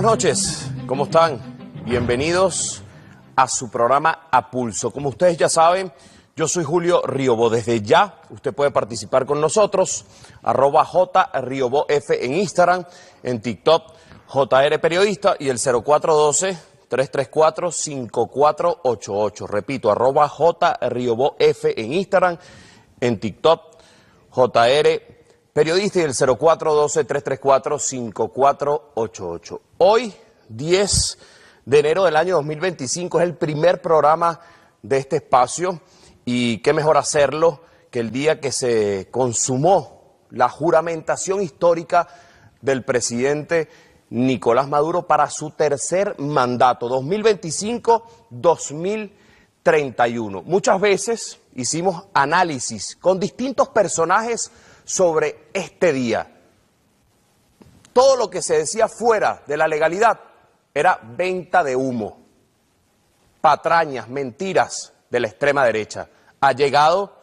noches, ¿cómo están? Bienvenidos a su programa A Pulso. Como ustedes ya saben, yo soy Julio Riobó. Desde ya, usted puede participar con nosotros, @JRiobóF en Instagram, en TikTok, JR Periodista y el 0412-334-5488. Repito, @JRiobóF en Instagram, en TikTok, JR Periodista y el 0412-334-5488. Hoy, 10 de enero del año 2025, es el primer programa de este espacio y qué mejor hacerlo que el día que se consumó la juramentación histórica del presidente Nicolás Maduro para su tercer mandato, 2025-2031. Muchas veces hicimos análisis con distintos personajes sobre este día. Todo lo que se decía fuera de la legalidad era venta de humo, patrañas, mentiras de la extrema derecha. Ha llegado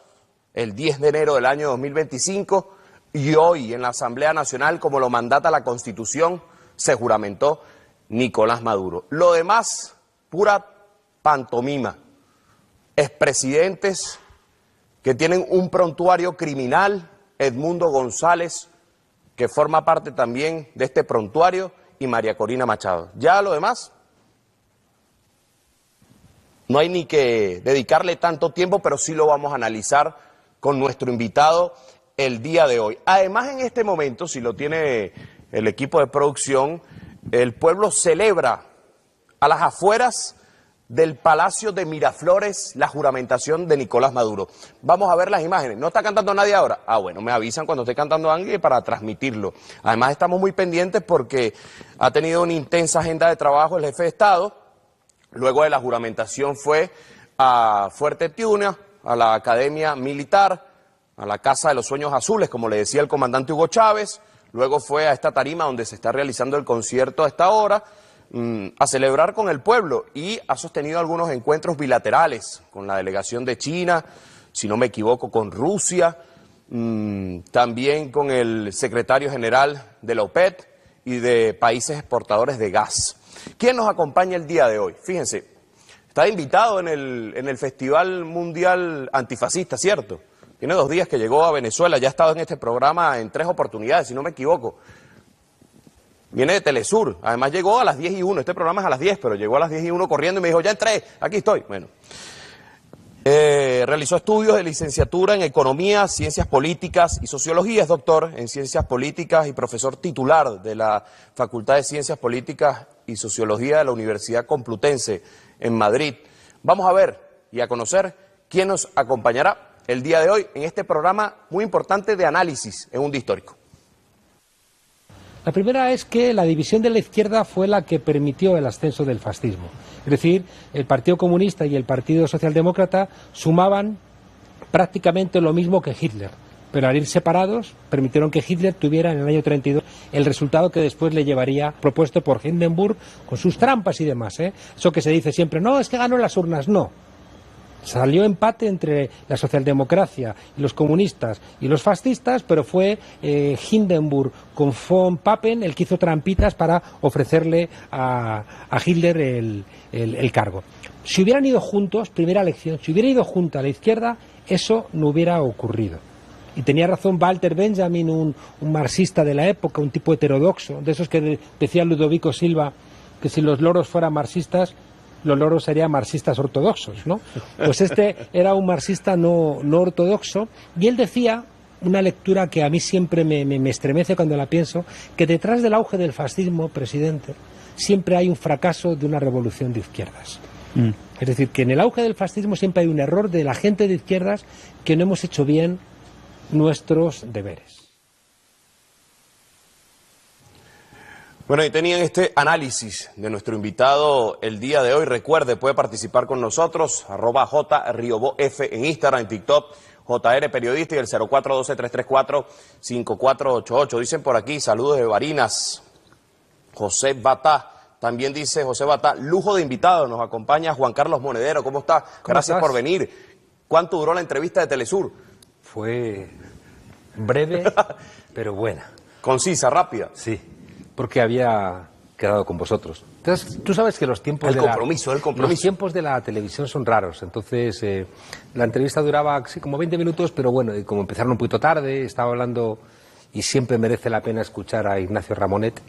el 10 de enero del año 2025 y hoy en la Asamblea Nacional, como lo mandata la Constitución, se juramentó Nicolás Maduro. Lo demás, pura pantomima. Expresidentes que tienen un prontuario criminal, Edmundo González, que forma parte también de este prontuario, y María Corina Machado. Ya lo demás, no hay ni que dedicarle tanto tiempo, pero sí lo vamos a analizar con nuestro invitado el día de hoy. Además, en este momento, si lo tiene el equipo de producción, el pueblo celebra a las afueras del Palacio de Miraflores la juramentación de Nicolás Maduro. Vamos a ver las imágenes. ¿No está cantando nadie ahora? Ah, bueno, me avisan cuando esté cantando alguien para transmitirlo. Además, estamos muy pendientes porque ha tenido una intensa agenda de trabajo el jefe de Estado. Luego de la juramentación fue a Fuerte Tiuna, a la Academia Militar, a la Casa de los Sueños Azules, como le decía el comandante Hugo Chávez. Luego fue a esta tarima donde se está realizando el concierto a esta hora, a celebrar con el pueblo, y ha sostenido algunos encuentros bilaterales con la delegación de China, si no me equivoco con Rusia, también con el secretario general de la OPEP y de países exportadores de gas. ¿Quién nos acompaña el día de hoy? Fíjense, está invitado en el Festival Mundial Antifascista, ¿cierto? Tiene 2 días que llegó a Venezuela, ya ha estado en este programa en 3 oportunidades, si no me equivoco. Viene de Telesur, además llegó a las 10:01, este programa es a las 10, pero llegó a las 10:01 corriendo y me dijo, ya entré, aquí estoy. Bueno, realizó estudios de licenciatura en Economía, Ciencias Políticas y Sociología, es doctor en Ciencias Políticas y profesor titular de la Facultad de Ciencias Políticas y Sociología de la Universidad Complutense en Madrid. Vamos a ver y a conocer quién nos acompañará el día de hoy en este programa muy importante de análisis en un día histórico. La primera es que la división de la izquierda fue la que permitió el ascenso del fascismo. Es decir, el Partido Comunista y el Partido Socialdemócrata sumaban prácticamente lo mismo que Hitler, pero al ir separados permitieron que Hitler tuviera en el año 32 el resultado que después le llevaría, propuesto por Hindenburg, con sus trampas y demás. Eso que se dice siempre, no, es que ganó las urnas, no. Salió empate entre la socialdemocracia y los comunistas y los fascistas, pero fue Hindenburg con von Papen el que hizo trampitas para ofrecerle a Hitler el cargo. Si hubieran ido juntos, primera elección, si hubiera ido junta a la izquierda, eso no hubiera ocurrido. Y tenía razón Walter Benjamin, un marxista de la época, un tipo heterodoxo, de esos que decía Ludovico Silva, que si los loros fueran marxistas, los loros serían marxistas ortodoxos, ¿no? Pues este era un marxista no ortodoxo, y él decía, una lectura que a mí siempre me estremece cuando la pienso, que detrás del auge del fascismo, presidente, siempre hay un fracaso de una revolución de izquierdas. Es decir, que en el auge del fascismo siempre hay un error de la gente de izquierdas, que no hemos hecho bien nuestros deberes. Bueno, y tenían este análisis de nuestro invitado el día de hoy. Recuerde, puede participar con nosotros, @JRiobóF en Instagram, en TikTok, JR Periodista y el 0412-334-5488. Dicen por aquí, saludos de Barinas, José Batá. También dice José Batá, lujo de invitado, nos acompaña Juan Carlos Monedero. ¿Cómo está? Gracias por venir. ¿Cuánto duró la entrevista de Telesur? Fue breve, pero buena. Concisa, rápida. Sí, porque había quedado con vosotros. Entonces, tú sabes que los tiempos el compromiso. Los tiempos de la televisión son raros. Entonces, la entrevista duraba sí, como 20 minutos, pero bueno, como empezaron un poquito tarde, estaba hablando, y siempre merece la pena escuchar a Ignacio Ramonet.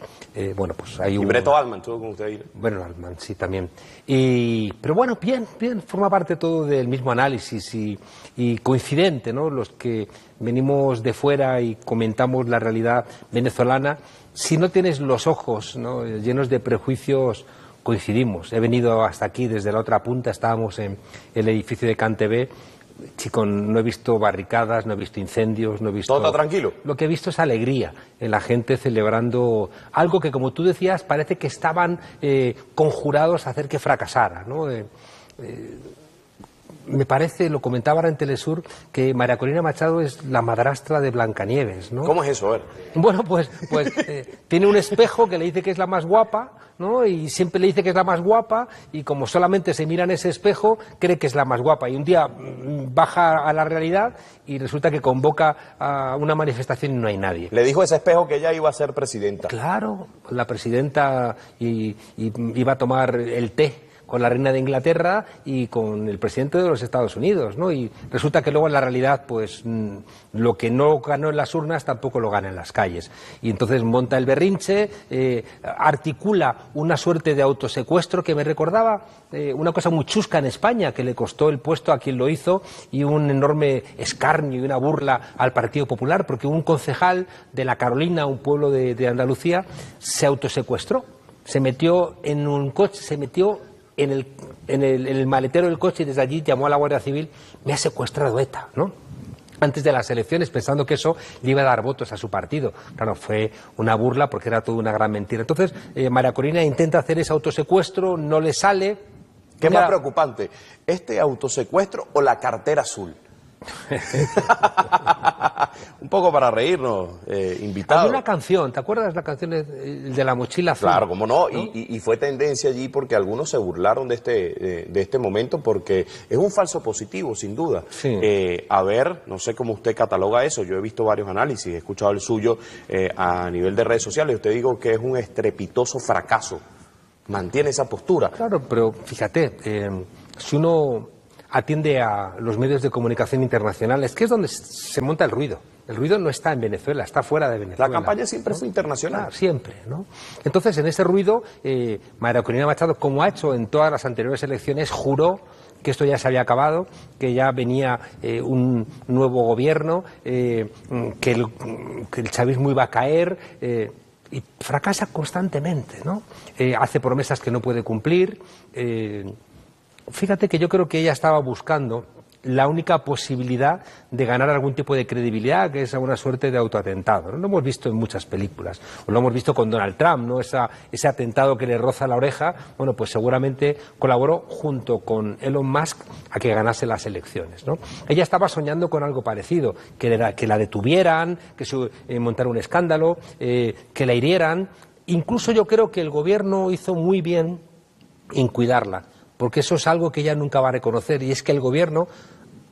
Bueno, pues hay un... Y Breto Altman, estuvo con usted ahí. Bueno, Altman, sí, también. Pero bueno, bien, forma parte todo del mismo análisis y coincidente, ¿no? Los que venimos de fuera y comentamos la realidad venezolana, si no tienes los ojos, ¿no?, llenos de prejuicios, coincidimos. He venido hasta aquí desde la otra punta, estábamos en el edificio de CanTV. Chico, no he visto barricadas, no he visto incendios, no he visto... ¿Todo está tranquilo? Lo que he visto es alegría en la gente celebrando algo que, como tú decías, parece que estaban conjurados a hacer que fracasara, ¿no? Me parece, lo comentaba ahora en Telesur, que María Corina Machado es la madrastra de Blancanieves, ¿no? ¿Cómo es eso? A ver. Bueno, pues tiene un espejo que le dice que es la más guapa, ¿no? Y siempre le dice que es la más guapa, y como solamente se mira en ese espejo, cree que es la más guapa. Y un día baja a la realidad y resulta que convoca a una manifestación y no hay nadie. Le dijo ese espejo que ella iba a ser presidenta. Claro, la presidenta iba a tomar el té con la reina de Inglaterra y con el presidente de los Estados Unidos, ¿no? Y resulta que luego en la realidad, pues lo que no ganó en las urnas tampoco lo gana en las calles. Y entonces monta el berrinche, articula una suerte de autosecuestro que me recordaba una cosa muy chusca en España, que le costó el puesto a quien lo hizo y un enorme escarnio y una burla al Partido Popular, porque un concejal de La Carolina, un pueblo de Andalucía, se autosecuestró. Se metió en un coche, se metió en el maletero del coche y desde allí llamó a la Guardia Civil: me ha secuestrado ETA, ¿no? Antes de las elecciones, pensando que eso le iba a dar votos a su partido. Claro, fue una burla porque era toda una gran mentira. Entonces, María Corina intenta hacer ese autosecuestro, no le sale. ¿Qué es más preocupante, este autosecuestro o la cartera azul? Un poco para reírnos, invitado. Hay una canción, ¿te acuerdas la canción de la mochila azul? Claro, cómo no, ¿no? Y fue tendencia allí porque algunos se burlaron de este momento, porque es un falso positivo, sin duda. Sí. A ver, no sé cómo usted cataloga eso, yo he visto varios análisis, he escuchado el suyo a nivel de redes sociales, usted dijo que es un estrepitoso fracaso. ¿Mantiene esa postura? Claro, pero fíjate, si uno atiende a los medios de comunicación internacionales, que es donde se monta el ruido. El ruido no está en Venezuela, está fuera de Venezuela. La campaña siempre fue internacional. Claro, siempre, ¿no? Entonces, en ese ruido, María Corina Machado, como ha hecho en todas las anteriores elecciones, juró que esto ya se había acabado, que ya venía un nuevo gobierno, que el chavismo iba a caer, y fracasa constantemente, ¿no? Hace promesas que no puede cumplir. Fíjate que yo creo que ella estaba buscando la única posibilidad de ganar algún tipo de credibilidad, que es una suerte de autoatentado, ¿no? Lo hemos visto en muchas películas, o lo hemos visto con Donald Trump, ¿no? Ese atentado que le roza la oreja. Bueno, pues seguramente colaboró junto con Elon Musk a que ganase las elecciones, ¿no? Ella estaba soñando con algo parecido, que la detuvieran, que montara un escándalo, que la hirieran. Incluso yo creo que el gobierno hizo muy bien en cuidarla, porque eso es algo que ella nunca va a reconocer, y es que el gobierno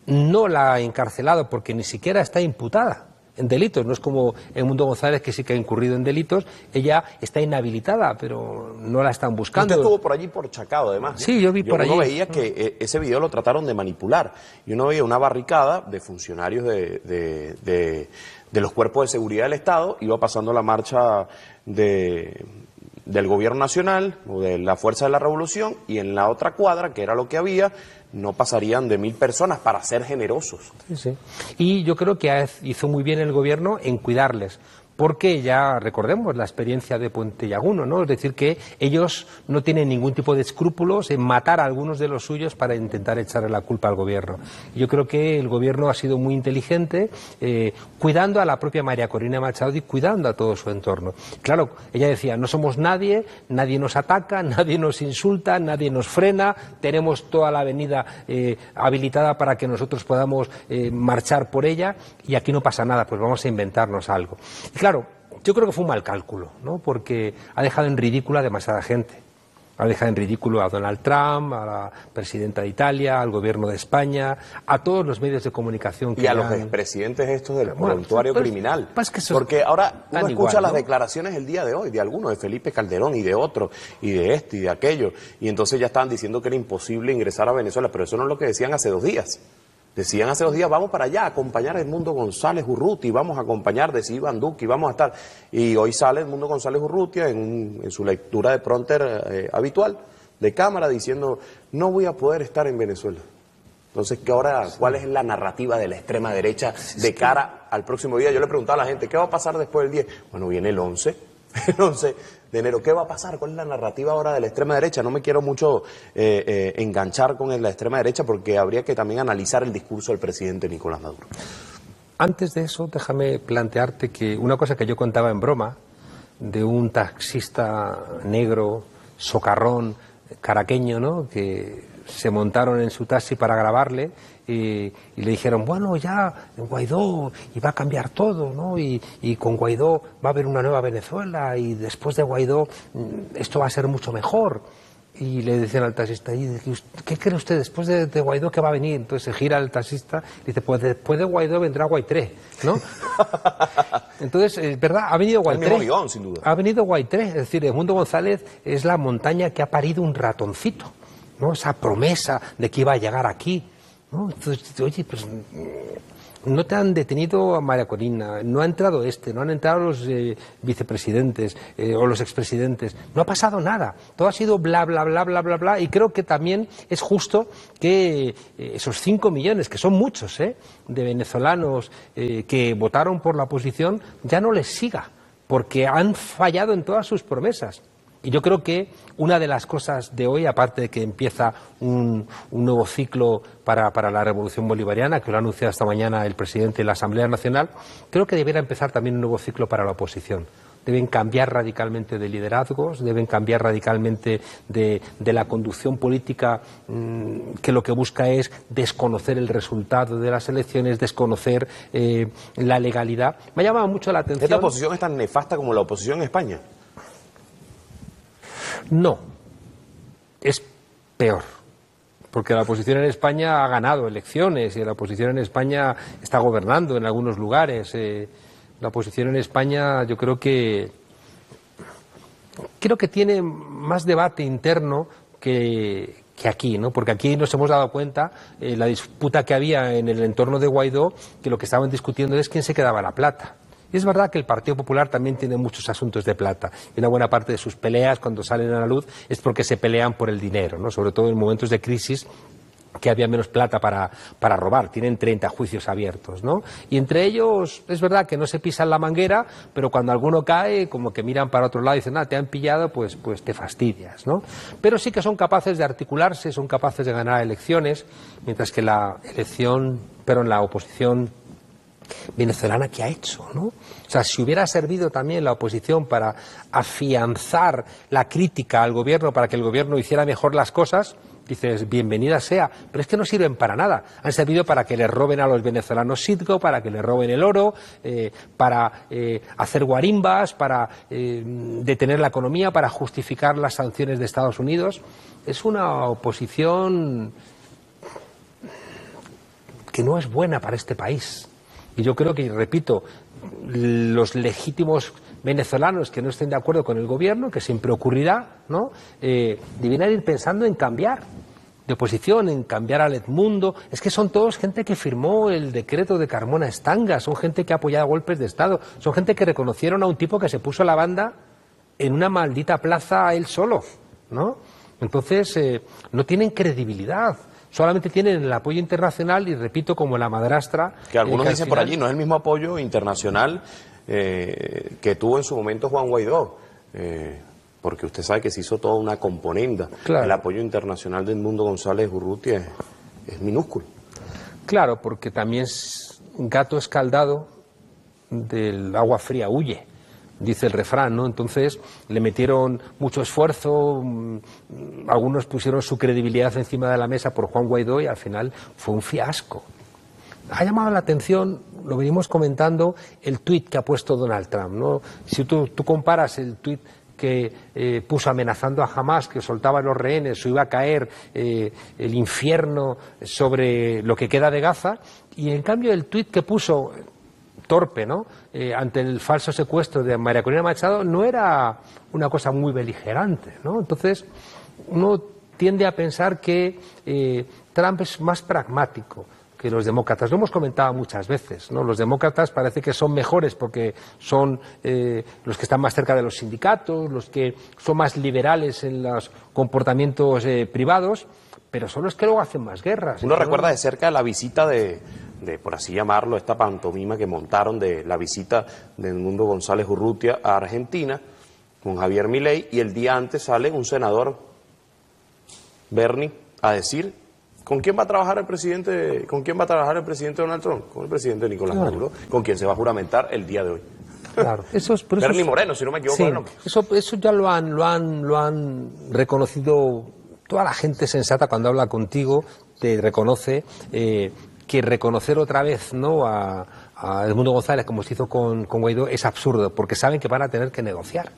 no la ha encarcelado porque ni siquiera está imputada en delitos. No es como Edmundo González, que sí que ha incurrido en delitos. Ella está inhabilitada, pero no la están buscando. Usted estuvo por allí, por Chacao, además, ¿no? Sí, yo vi por allí. Uno veía que ese video lo trataron de manipular, y uno veía una barricada de funcionarios de los cuerpos de seguridad del Estado, iba pasando la marcha del Gobierno Nacional o de la Fuerza de la Revolución, y en la otra cuadra, que era lo que había, no pasarían de 1000 personas, para ser generosos. Sí, sí. Y yo creo que hizo muy bien el gobierno en cuidarles, porque ya recordemos la experiencia de Puente Llaguno, ¿no? Es decir, que ellos no tienen ningún tipo de escrúpulos en matar a algunos de los suyos para intentar echarle la culpa al gobierno. Yo creo que el gobierno ha sido muy inteligente, cuidando a la propia María Corina Machado y cuidando a todo su entorno. Claro, ella decía: no somos nadie, nadie nos ataca, nadie nos insulta, nadie nos frena, tenemos toda la avenida habilitada para que nosotros podamos marchar por ella, y aquí no pasa nada, pues vamos a inventarnos algo. Y claro, yo creo que fue un mal cálculo, ¿no? Porque ha dejado en ridícula a demasiada gente. Ha dejado en ridículo a Donald Trump, a la presidenta de Italia, al gobierno de España, a todos los medios de comunicación que y a los expresidentes estos del prontuario criminal. Porque ahora uno escucha las declaraciones el día de hoy de algunos, de Felipe Calderón y de otros, y de este y de aquello, y entonces ya estaban diciendo que era imposible ingresar a Venezuela, pero eso no es lo que decían hace 2 días. Decían hace 2 días, vamos para allá a acompañar a Edmundo González Urrutia, vamos a acompañar, decía Iván Duque, y vamos a estar. Y hoy sale Edmundo González Urrutia en su lectura de prompter habitual, de cámara, diciendo, no voy a poder estar en Venezuela. Entonces, ¿cuál es la narrativa de la extrema derecha de cara al próximo día? Yo le preguntaba a la gente, ¿qué va a pasar después del 10? Bueno, viene el 11 de enero. ¿Qué va a pasar? ¿Cuál es la narrativa ahora de la extrema derecha? No me quiero mucho enganchar con la extrema derecha porque habría que también analizar el discurso del presidente Nicolás Maduro. Antes de eso, déjame plantearte que una cosa que yo contaba en broma de un taxista negro, socarrón, caraqueño, ¿no?, que se montaron en su taxi para grabarle y le dijeron, bueno, ya Guaidó y va a cambiar todo, ¿no? Y con Guaidó va a haber una nueva Venezuela y después de Guaidó esto va a ser mucho mejor. Y le decían al taxista, ¿qué cree usted después de Guaidó que va a venir? Entonces se gira el taxista y dice, pues después de Guaidó vendrá Guaitré, ¿no? Entonces, es verdad, ha venido Guaitré. El mismo guión, sin duda. Ha venido Guaitré, es decir, Edmundo González es la montaña que ha parido un ratoncito, ¿no? Esa promesa de que iba a llegar aquí, ¿no? Entonces, oye, pues no te han detenido a María Corina, no ha entrado no han entrado los vicepresidentes o los expresidentes, no ha pasado nada, todo ha sido bla, bla, bla, bla, bla, bla, y creo que también es justo que esos 5 millones, que son muchos, de venezolanos que votaron por la oposición, ya no les siga, porque han fallado en todas sus promesas. Y yo creo que una de las cosas de hoy, aparte de que empieza un nuevo ciclo para la revolución bolivariana, que lo ha anunciado esta mañana el presidente de la Asamblea Nacional, creo que debería empezar también un nuevo ciclo para la oposición. Deben cambiar radicalmente de liderazgos, deben cambiar radicalmente de la conducción política que lo que busca es desconocer el resultado de las elecciones, desconocer la legalidad. Me ha llamado mucho la atención. ¿Esta oposición es tan nefasta como la oposición en España? No, es peor, porque la oposición en España ha ganado elecciones y la oposición en España está gobernando en algunos lugares. La oposición en España yo creo que tiene más debate interno que aquí, ¿no? Porque aquí nos hemos dado cuenta, la disputa que había en el entorno de Guaidó, que lo que estaban discutiendo es quién se quedaba la plata. Y es verdad que el Partido Popular también tiene muchos asuntos de plata. Y una buena parte de sus peleas, cuando salen a la luz, es porque se pelean por el dinero, ¿no? Sobre todo en momentos de crisis, que había menos plata para robar. Tienen 30 juicios abiertos, ¿no? Y entre ellos, es verdad que no se pisan la manguera, pero cuando alguno cae, como que miran para otro lado y dicen, te han pillado, pues te fastidias, ¿no? Pero sí que son capaces de articularse, son capaces de ganar elecciones, mientras que la oposición venezolana, ¿qué ha hecho, no? O sea, si hubiera servido también la oposición para afianzar la crítica al gobierno, para que el gobierno hiciera mejor las cosas, dices, bienvenida sea, pero es que no sirven para nada. Han servido para que le roben a los venezolanos Citgo, para que le roben el oro, para hacer guarimbas, para detener la economía, para justificar las sanciones de Estados Unidos. Es una oposición que no es buena para este país. Y yo creo que, repito, los legítimos venezolanos que no estén de acuerdo con el gobierno, que siempre ocurrirá, ¿no? Debieran ir pensando en cambiar de oposición, en cambiar al Edmundo. Es que son todos gente que firmó el decreto de Carmona Estanga, son gente que ha apoyado golpes de Estado, son gente que reconocieron a un tipo que se puso la banda en una maldita plaza él solo, ¿no? Entonces, no tienen credibilidad. Solamente tienen el apoyo internacional y, repito, como la madrastra... Que algunos dicen por allí, no es el mismo apoyo internacional que tuvo en su momento Juan Guaidó, porque usted sabe que se hizo toda una componenda. Claro. El apoyo internacional de Edmundo González Urrutia es minúsculo. Claro, porque también es un gato escaldado del agua fría huye, dice el refrán, ¿no? Entonces le metieron mucho esfuerzo, algunos pusieron su credibilidad encima de la mesa por Juan Guaidó y al final fue un fiasco. Ha llamado la atención, lo venimos comentando, el tuit que ha puesto Donald Trump, ¿no? Si tú comparas el tuit que puso amenazando a Hamás que soltaba a los rehenes o iba a caer el infierno sobre lo que queda de Gaza, y en cambio el tuit que puso, torpe, ¿no?, ante el falso secuestro de María Corina Machado, no era una cosa muy beligerante, ¿no? Entonces uno tiende a pensar que Trump es más pragmático que los demócratas. Lo hemos comentado muchas veces, ¿no? Los demócratas parece que son mejores porque son los que están más cerca de los sindicatos, los que son más liberales en los comportamientos privados, pero son los que luego hacen más guerras. Uno recuerda de cerca la visita de, por así llamarlo, esta pantomima que montaron de la visita de Edmundo González Urrutia a Argentina con Javier Milei, y el día antes sale un senador, Bernie, a decir ¿con quién va a trabajar el presidente? ¿Con quién va a trabajar el presidente Donald Trump? Con el presidente Nicolás Maduro, con quien se va a juramentar el día de hoy. Claro, Bernie Moreno, si no me equivoco. Sí, eso ya lo han reconocido toda la gente sensata. Cuando habla contigo te reconoce que reconocer otra vez, ¿no?, a Edmundo González, como se hizo con Guaidó, es absurdo, porque saben que van a tener que negociar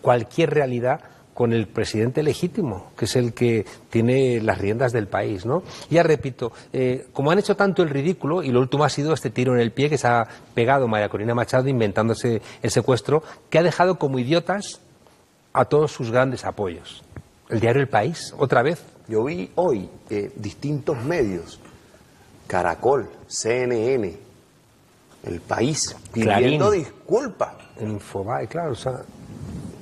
cualquier realidad con el presidente legítimo, que es el que tiene las riendas del país, ¿no? Ya repito, como han hecho tanto el ridículo, y lo último ha sido este tiro en el pie que se ha pegado María Corina Machado inventándose el secuestro, que ha dejado como idiotas a todos sus grandes apoyos. El diario El País, otra vez. Yo vi hoy distintos medios, Caracol, CNN, El País, pidiendo disculpas. En Infobae, claro, o sea...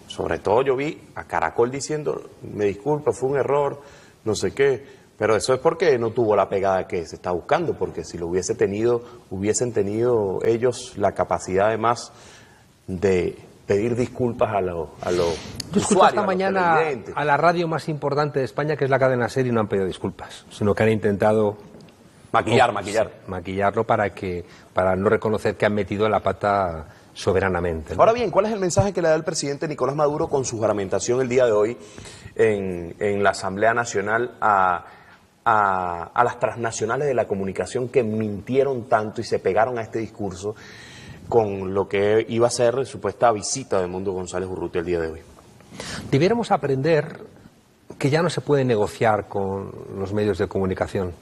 Sobre todo yo vi a Caracol diciendo, me disculpa, fue un error, no sé qué, pero eso es porque no tuvo la pegada que se está buscando, porque si lo hubiesen tenido ellos la capacidad además de pedir disculpas a los Yo escuché esta mañana a la radio más importante de España, que es la cadena SER, y no han pedido disculpas, sino que han intentado maquillarlo para no reconocer que han metido la pata soberanamente, ¿no? Ahora bien, ¿cuál es el mensaje que le da el presidente Nicolás Maduro con su juramentación el día de hoy en la Asamblea Nacional a las transnacionales de la comunicación que mintieron tanto y se pegaron a este discurso con lo que iba a ser supuesta visita de Edmundo González Urrutia el día de hoy? Debiéramos aprender que ya no se puede negociar con los medios de comunicación.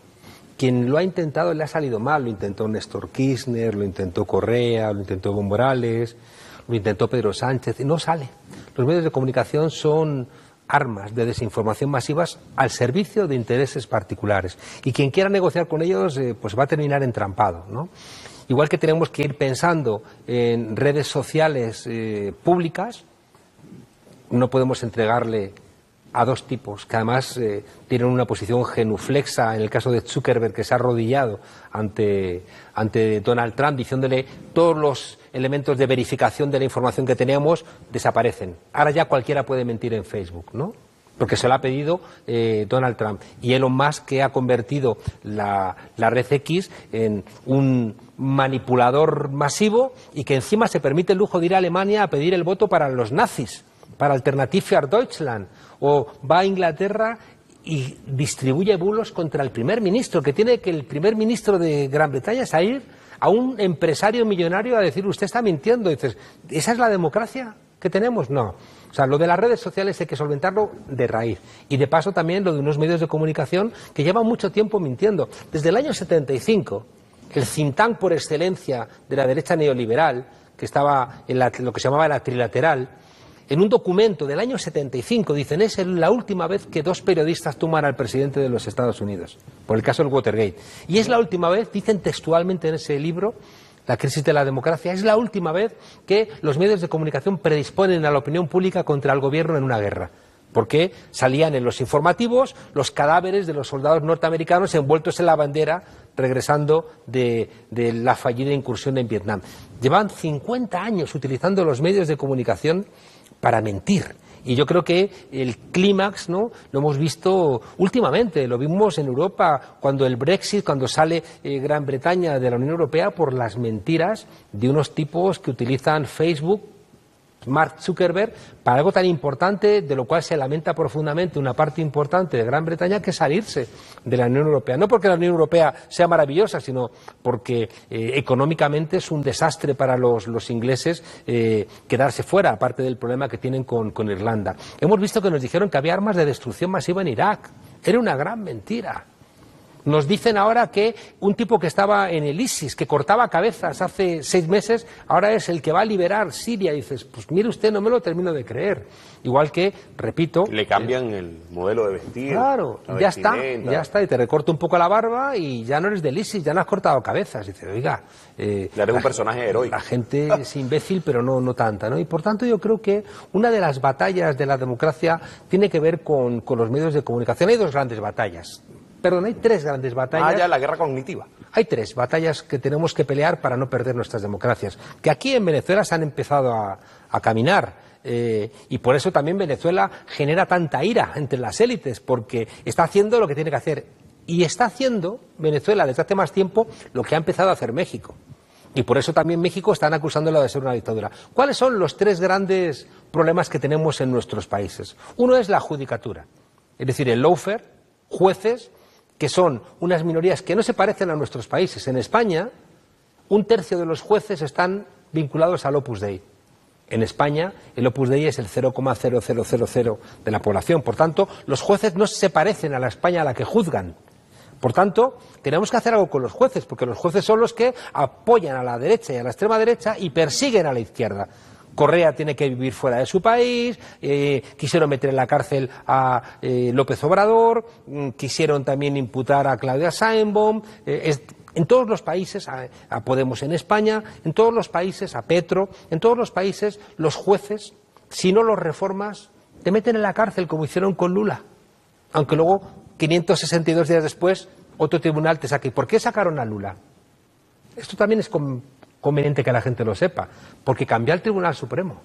Quien lo ha intentado le ha salido mal. Lo intentó Néstor Kirchner, lo intentó Correa, lo intentó Evo Morales, lo intentó Pedro Sánchez, y no sale. Los medios de comunicación son armas de desinformación masivas al servicio de intereses particulares. Y quien quiera negociar con ellos pues va a terminar entrampado, ¿no? Igual que tenemos que ir pensando en redes sociales públicas, no podemos entregarle a dos tipos que además tienen una posición genuflexa. En el caso de Zuckerberg, que se ha arrodillado ante Donald Trump diciéndole todos los elementos de verificación de la información que tenemos desaparecen. Ahora ya cualquiera puede mentir en Facebook, ¿no? Porque se lo ha pedido Donald Trump. Y Elon Musk, que ha convertido la red X en un manipulador masivo y que encima se permite el lujo de ir a Alemania a pedir el voto para los nazis, para Alternative für Deutschland, o va a Inglaterra y distribuye bulos contra el primer ministro, que tiene que el primer ministro de Gran Bretaña salir a un empresario millonario a decir, usted está mintiendo. Y dices, ¿esa es la democracia que tenemos? No. O sea, lo de las redes sociales hay que solventarlo de raíz. Y de paso también lo de unos medios de comunicación que llevan mucho tiempo mintiendo. Desde el año 75, el think tank por excelencia de la derecha neoliberal, que estaba en lo que se llamaba la trilateral, en un documento del año 75 dicen, es la última vez que dos periodistas toman al presidente de los Estados Unidos, por el caso del Watergate. Y es la última vez, dicen textualmente en ese libro, La crisis de la democracia, es la última vez que los medios de comunicación predisponen a la opinión pública contra el gobierno en una guerra. Porque salían en los informativos los cadáveres de los soldados norteamericanos envueltos en la bandera regresando de la fallida incursión en Vietnam. Llevan 50 años utilizando los medios de comunicación para mentir. Y yo creo que el clímax, ¿no?, lo hemos visto últimamente, lo vimos en Europa cuando el Brexit, cuando sale Gran Bretaña de la Unión Europea por las mentiras de unos tipos que utilizan Facebook Mark Zuckerberg, para algo tan importante, de lo cual se lamenta profundamente una parte importante de Gran Bretaña, que es salirse de la Unión Europea. No porque la Unión Europea sea maravillosa, sino porque económicamente es un desastre para los ingleses quedarse fuera, aparte del problema que tienen con Irlanda. Hemos visto que nos dijeron que había armas de destrucción masiva en Irak. Era una gran mentira. Nos dicen ahora que un tipo que estaba en el ISIS, que cortaba cabezas hace 6 meses, ahora es el que va a liberar Siria. Y dices, pues mire usted, no me lo termino de creer. Igual que, repito... Le cambian el modelo de vestir. Claro, ya está, y te recorta un poco la barba y ya no eres del ISIS, ya no has cortado cabezas. Y dices, oiga... ya eres un personaje heroico. La gente es imbécil, pero no tanta, ¿no? Y por tanto yo creo que una de las batallas de la democracia tiene que ver con los medios de comunicación. Hay 2 grandes batallas. Perdón, hay 3 grandes batallas. Ya la guerra cognitiva. Hay 3 batallas que tenemos que pelear para no perder nuestras democracias, que aquí en Venezuela se han empezado a caminar. Y por eso también Venezuela genera tanta ira entre las élites, porque está haciendo lo que tiene que hacer. Y está haciendo Venezuela desde hace más tiempo lo que ha empezado a hacer México. Y por eso también México están acusándolo de ser una dictadura. ¿Cuáles son los 3 grandes problemas que tenemos en nuestros países? Uno es la judicatura, es decir, el lawfare, jueces, que son unas minorías que no se parecen a nuestros países. En España, 1/3 de los jueces están vinculados al Opus Dei. En España, el Opus Dei es el 0,0000 de la población. Por tanto, los jueces no se parecen a la España a la que juzgan. Por tanto, tenemos que hacer algo con los jueces, porque los jueces son los que apoyan a la derecha y a la extrema derecha y persiguen a la izquierda. Correa tiene que vivir fuera de su país, quisieron meter en la cárcel a López Obrador, quisieron también imputar a Claudia Sheinbaum, en todos los países, a Podemos en España, en todos los países, a Petro, en todos los países los jueces, si no los reformas, te meten en la cárcel como hicieron con Lula, aunque luego 562 días después otro tribunal te saque. ¿Por qué sacaron a Lula? Esto también es conveniente que la gente lo sepa, porque cambió al Tribunal Supremo.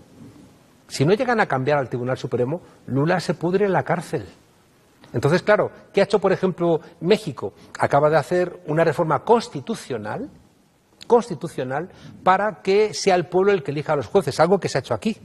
Si no llegan a cambiar al Tribunal Supremo, Lula se pudre en la cárcel. Entonces, claro, ¿qué ha hecho, por ejemplo, México? Acaba de hacer una reforma constitucional para que sea el pueblo el que elija a los jueces, algo que se ha hecho aquí,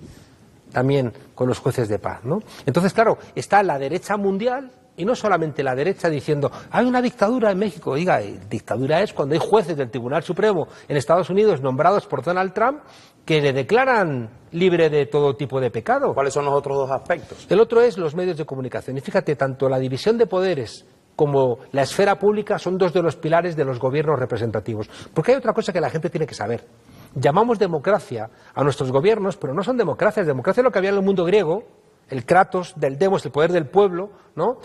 también con los jueces de paz, ¿no? Entonces, claro, está la derecha mundial, y no solamente la derecha diciendo, hay una dictadura en México. Oiga, dictadura es cuando hay jueces del Tribunal Supremo en Estados Unidos nombrados por Donald Trump que le declaran libre de todo tipo de pecado. ¿Cuáles son los otros 2 aspectos? El otro es los medios de comunicación. Y fíjate, tanto la división de poderes como la esfera pública son 2 de los pilares de los gobiernos representativos. Porque hay otra cosa que la gente tiene que saber. Llamamos democracia a nuestros gobiernos, pero no son democracias. Democracia es lo que había en el mundo griego, el kratos del demos, el poder del pueblo, ¿no?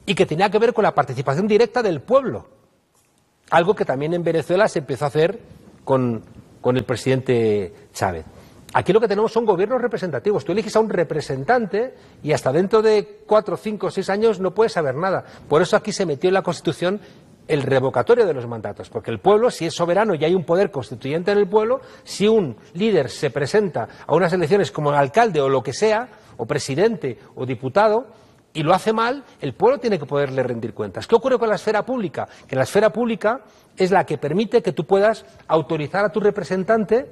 Y que tenía que ver con la participación directa del pueblo. Algo que también en Venezuela se empezó a hacer con el presidente Chávez. Aquí lo que tenemos son gobiernos representativos. Tú eliges a un representante y hasta dentro de 4, 5, 6 años no puedes saber nada. Por eso aquí se metió en la Constitución el revocatorio de los mandatos, porque el pueblo, si es soberano y hay un poder constituyente en el pueblo, si un líder se presenta a unas elecciones como alcalde o lo que sea, o presidente o diputado, y lo hace mal, el pueblo tiene que poderle rendir cuentas. ¿Qué ocurre con la esfera pública? Que la esfera pública es la que permite que tú puedas autorizar a tu representante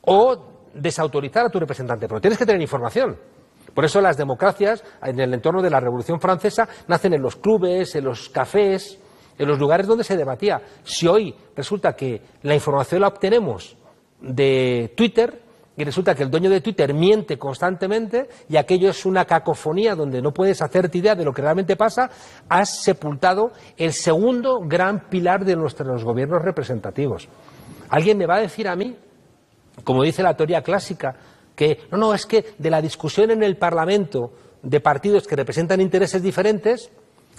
o desautorizar a tu representante, pero tienes que tener información. Por eso las democracias, en el entorno de la Revolución Francesa, nacen en los clubes, en los cafés, en los lugares donde se debatía. Si hoy resulta que la información la obtenemos de Twitter, y resulta que el dueño de Twitter miente constantemente y aquello es una cacofonía donde no puedes hacerte idea de lo que realmente pasa, has sepultado el segundo gran pilar de nuestros gobiernos representativos. Alguien me va a decir a mí, como dice la teoría clásica, que no, es que de la discusión en el Parlamento de partidos que representan intereses diferentes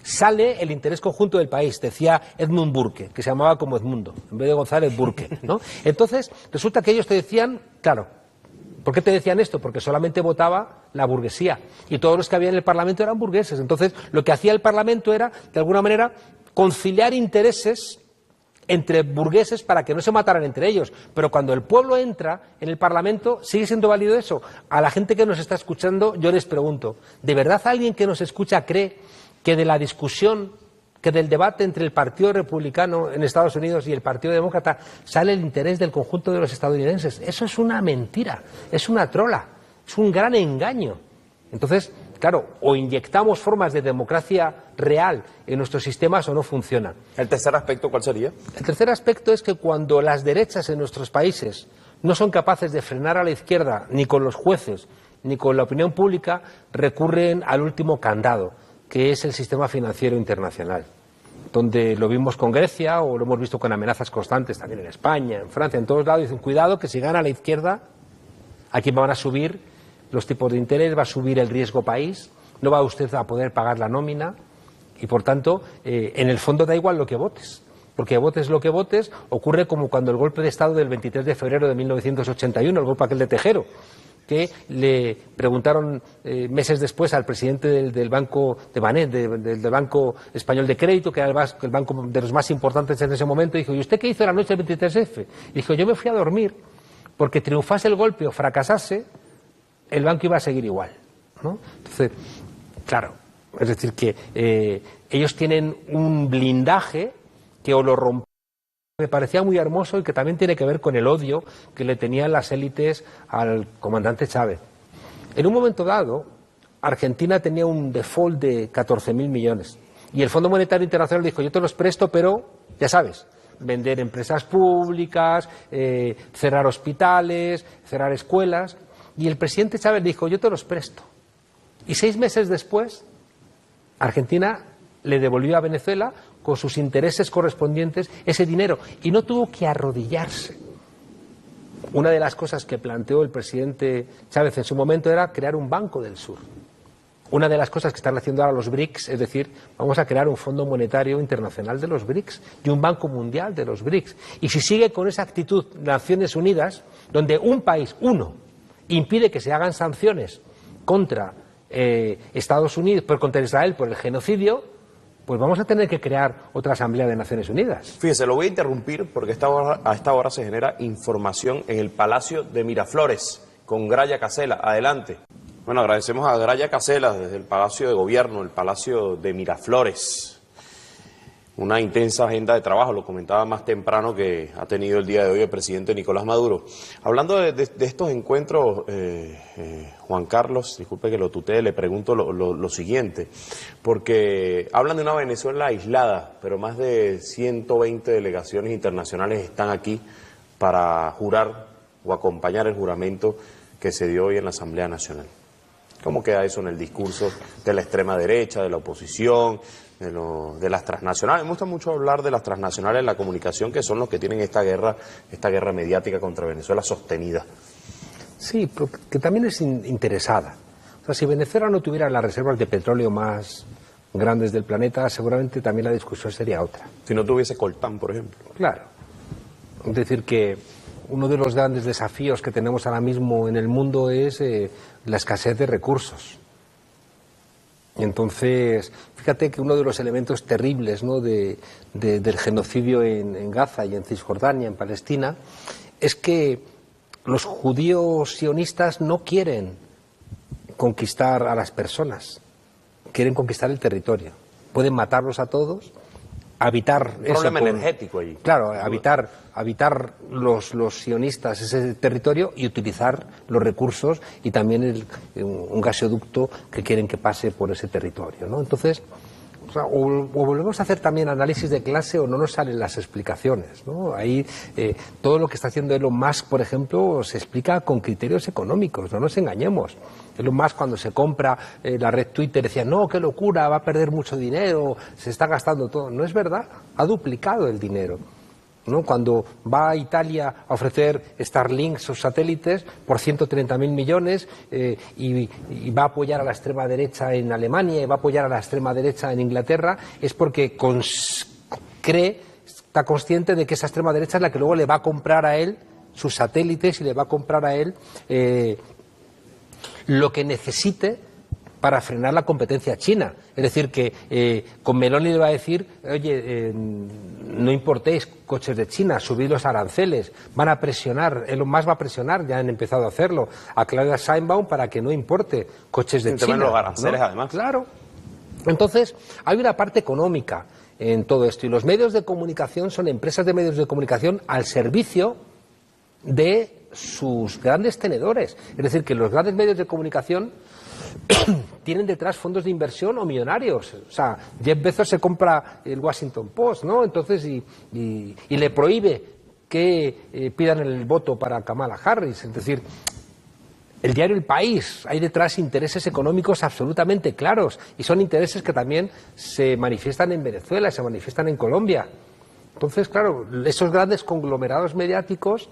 sale el interés conjunto del país, decía Edmund Burke, que se llamaba como Edmundo, en vez de González Burke, ¿no? Entonces, resulta que ellos te decían, claro, ¿por qué te decían esto? Porque solamente votaba la burguesía y todos los que había en el Parlamento eran burgueses. Entonces, lo que hacía el Parlamento era, de alguna manera, conciliar intereses entre burgueses para que no se mataran entre ellos. Pero cuando el pueblo entra en el Parlamento, ¿sigue siendo válido eso? A la gente que nos está escuchando, yo les pregunto, ¿de verdad alguien que nos escucha cree que de la discusión que del debate entre el Partido Republicano en Estados Unidos y el Partido Demócrata sale el interés del conjunto de los estadounidenses. Eso es una mentira, es una trola, es un gran engaño. Entonces, claro, o inyectamos formas de democracia real en nuestros sistemas o no funcionan. ¿El tercer aspecto cuál sería? El tercer aspecto es que cuando las derechas en nuestros países no son capaces de frenar a la izquierda, ni con los jueces, ni con la opinión pública, recurren al último candado, que es el sistema financiero internacional, donde lo vimos con Grecia o lo hemos visto con amenazas constantes también en España, en Francia, en todos lados. Dicen, cuidado que si gana la izquierda, aquí van a subir los tipos de interés, va a subir el riesgo país, no va usted a poder pagar la nómina y, por tanto, en el fondo da igual lo que votes. Porque votes lo que votes, ocurre como cuando el golpe de Estado del 23 de febrero de 1981, el golpe aquel de Tejero, que le preguntaron meses después al presidente del Banco de Banet, del Banco Español de Crédito, que era el banco de los más importantes en ese momento, y dijo, ¿y usted qué hizo la noche del 23F? Y dijo, yo me fui a dormir, porque triunfase el golpe o fracasase, el banco iba a seguir igual, ¿no? Entonces, claro, es decir, que ellos tienen un blindaje que o lo rompen. Me parecía muy hermoso y que también tiene que ver con el odio que le tenían las élites al comandante Chávez. En un momento dado, Argentina tenía un default de 14.000 millones y el Fondo Monetario Internacional dijo, yo te los presto, pero, ya sabes, vender empresas públicas, cerrar hospitales, cerrar escuelas, y el presidente Chávez dijo, yo te los presto. Y 6 meses después, Argentina le devolvió a Venezuela con sus intereses correspondientes ese dinero y no tuvo que arrodillarse. Una de las cosas que planteó el presidente Chávez en su momento era crear un Banco del Sur. Una de las cosas que están haciendo ahora los BRICS, es decir, vamos a crear un Fondo Monetario Internacional de los BRICS y un Banco Mundial de los BRICS. Y si sigue con esa actitud Naciones Unidas, donde un país, uno, impide que se hagan sanciones contra Estados Unidos, contra Israel por el genocidio, pues vamos a tener que crear otra Asamblea de Naciones Unidas. Fíjese, lo voy a interrumpir porque a esta hora se genera información en el Palacio de Miraflores con Graya Casela. Adelante. Bueno, agradecemos a Graya Casela desde el Palacio de Gobierno, el Palacio de Miraflores. Una intensa agenda de trabajo, lo comentaba más temprano, que ha tenido el día de hoy el presidente Nicolás Maduro. Hablando de estos encuentros, Juan Carlos, disculpe que lo tutee, le pregunto lo siguiente, porque hablan de una Venezuela aislada, pero más de 120 delegaciones internacionales están aquí para jurar o acompañar el juramento que se dio hoy en la Asamblea Nacional. ¿Cómo queda eso en el discurso de la extrema derecha, de la oposición, de las transnacionales? Me gusta mucho hablar de las transnacionales en la comunicación, que son los que tienen esta guerra mediática contra Venezuela sostenida. Sí, pero que también es interesada. O sea, si Venezuela no tuviera las reservas de petróleo más grandes del planeta, seguramente también la discusión sería otra. Si no tuviese coltán, por ejemplo. Claro. Es decir, que uno de los grandes desafíos que tenemos ahora mismo en el mundo es la escasez de recursos. Entonces, fíjate que uno de los elementos terribles, ¿no?, del genocidio en Gaza y en Cisjordania, en Palestina, es que los judíos sionistas no quieren conquistar a las personas, quieren conquistar el territorio. Pueden matarlos a todos, habitar... Un problema energético allí. Claro, habitar los sionistas ese territorio y utilizar los recursos y también un gasoducto que quieren que pase por ese territorio, ¿no? Entonces, o volvemos a hacer también análisis de clase o no nos salen las explicaciones, ¿no? Ahí todo lo que está haciendo Elon Musk, por ejemplo, se explica con criterios económicos, no nos engañemos. Elon Musk, cuando se compra la red Twitter, decía, no, qué locura, va a perder mucho dinero, se está gastando todo. No es verdad, ha duplicado el dinero, ¿no? Cuando va a Italia a ofrecer Starlink, sus satélites, por 130.000 millones y va a apoyar a la extrema derecha en Alemania y va a apoyar a la extrema derecha en Inglaterra, es porque está consciente de que esa extrema derecha es la que luego le va a comprar a él sus satélites y le va a comprar a él lo que necesite para frenar la competencia china. Es decir, que con Meloni le va a decir, oye, no importéis coches de China, subid los aranceles, van a presionar, Elon Musk va a presionar, ya han empezado a hacerlo, a Claudia Sheinbaum para que no importe coches de China. Los aranceles, ¿no? Además. Claro. Entonces, hay una parte económica en todo esto, y los medios de comunicación son empresas de medios de comunicación al servicio de sus grandes tenedores. Es decir, que los grandes medios de comunicación tienen detrás fondos de inversión o millonarios. O sea, Jeff Bezos se compra el Washington Post, ¿no? Entonces, y le prohíbe que pidan el voto para Kamala Harris. Es decir, el diario El País, hay detrás intereses económicos absolutamente claros, y son intereses que también se manifiestan en Venezuela, se manifiestan en Colombia. Entonces, claro, esos grandes conglomerados mediáticos,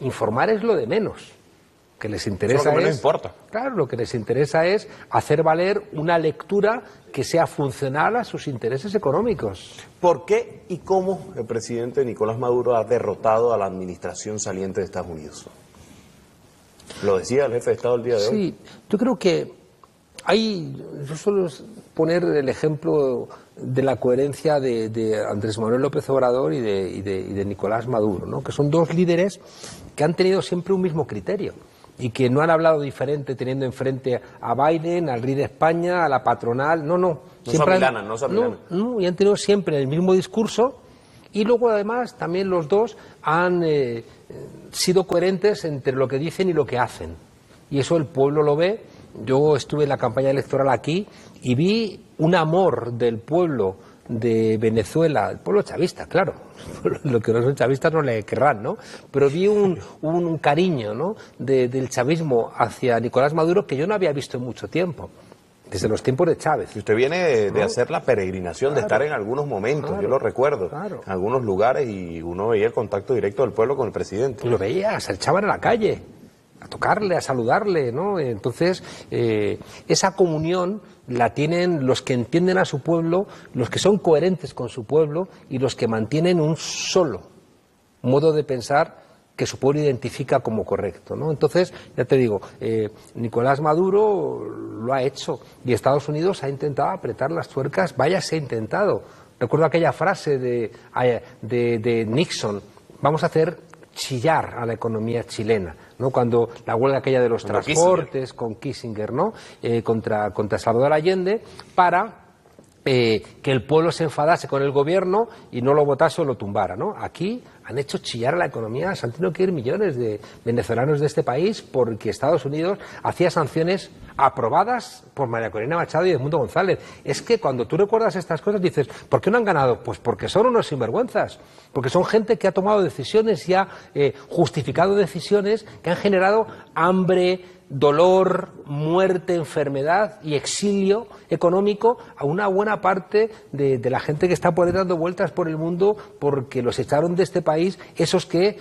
informar es lo de menos. Que les interesa no importa. Claro, lo que les interesa es hacer valer una lectura que sea funcional a sus intereses económicos. ¿Por qué y cómo el presidente Nicolás Maduro ha derrotado a la administración saliente de Estados Unidos? Lo decía el jefe de Estado el día de hoy. Sí, yo creo que yo suelo poner el ejemplo de la coherencia de Andrés Manuel López Obrador y de Nicolás Maduro, ¿no? Que son dos líderes que han tenido siempre un mismo criterio y que no han hablado diferente teniendo enfrente a Biden, al rey de España, a la patronal, no. No se amilanan. No, y han tenido siempre el mismo discurso, y luego además también los dos han sido coherentes entre lo que dicen y lo que hacen. Y eso el pueblo lo ve. Yo estuve en la campaña electoral aquí y vi un amor del pueblo de Venezuela, el pueblo chavista, claro, lo que no son chavistas no le querrán, ¿no? Pero vi un cariño, ¿no?, del chavismo hacia Nicolás Maduro que yo no había visto en mucho tiempo, desde los tiempos de Chávez. Y usted viene de hacer la peregrinación, de estar en algunos momentos, yo lo recuerdo, en algunos lugares, y uno veía el contacto directo del pueblo con el presidente. Y lo veía, se echaban a la calle a tocarle, a saludarle, ¿no? Entonces, esa comunión la tienen los que entienden a su pueblo, los que son coherentes con su pueblo y los que mantienen un solo modo de pensar que su pueblo identifica como correcto, ¿no? Entonces, ya te digo, Nicolás Maduro lo ha hecho y Estados Unidos ha intentado apretar las tuercas, vaya, se ha intentado. Recuerdo aquella frase de Nixon: vamos a hacer chillar a la economía chilena, ¿no? Cuando la huelga aquella de los transportes con Kissinger, ¿no? Contra Salvador Allende, para que el pueblo se enfadase con el gobierno y no lo votase o lo tumbara, ¿no? Aquí han hecho chillar a la economía, se han tenido que ir millones de venezolanos de este país porque Estados Unidos hacía sanciones aprobadas por María Corina Machado y Edmundo González. Es que cuando tú recuerdas estas cosas dices, ¿por qué no han ganado? Pues porque son unos sinvergüenzas, porque son gente que ha tomado decisiones y ha justificado decisiones que han generado hambre, dolor, muerte, enfermedad y exilio económico a una buena parte de la gente que está por ahí dando vueltas por el mundo porque los echaron de este país esos que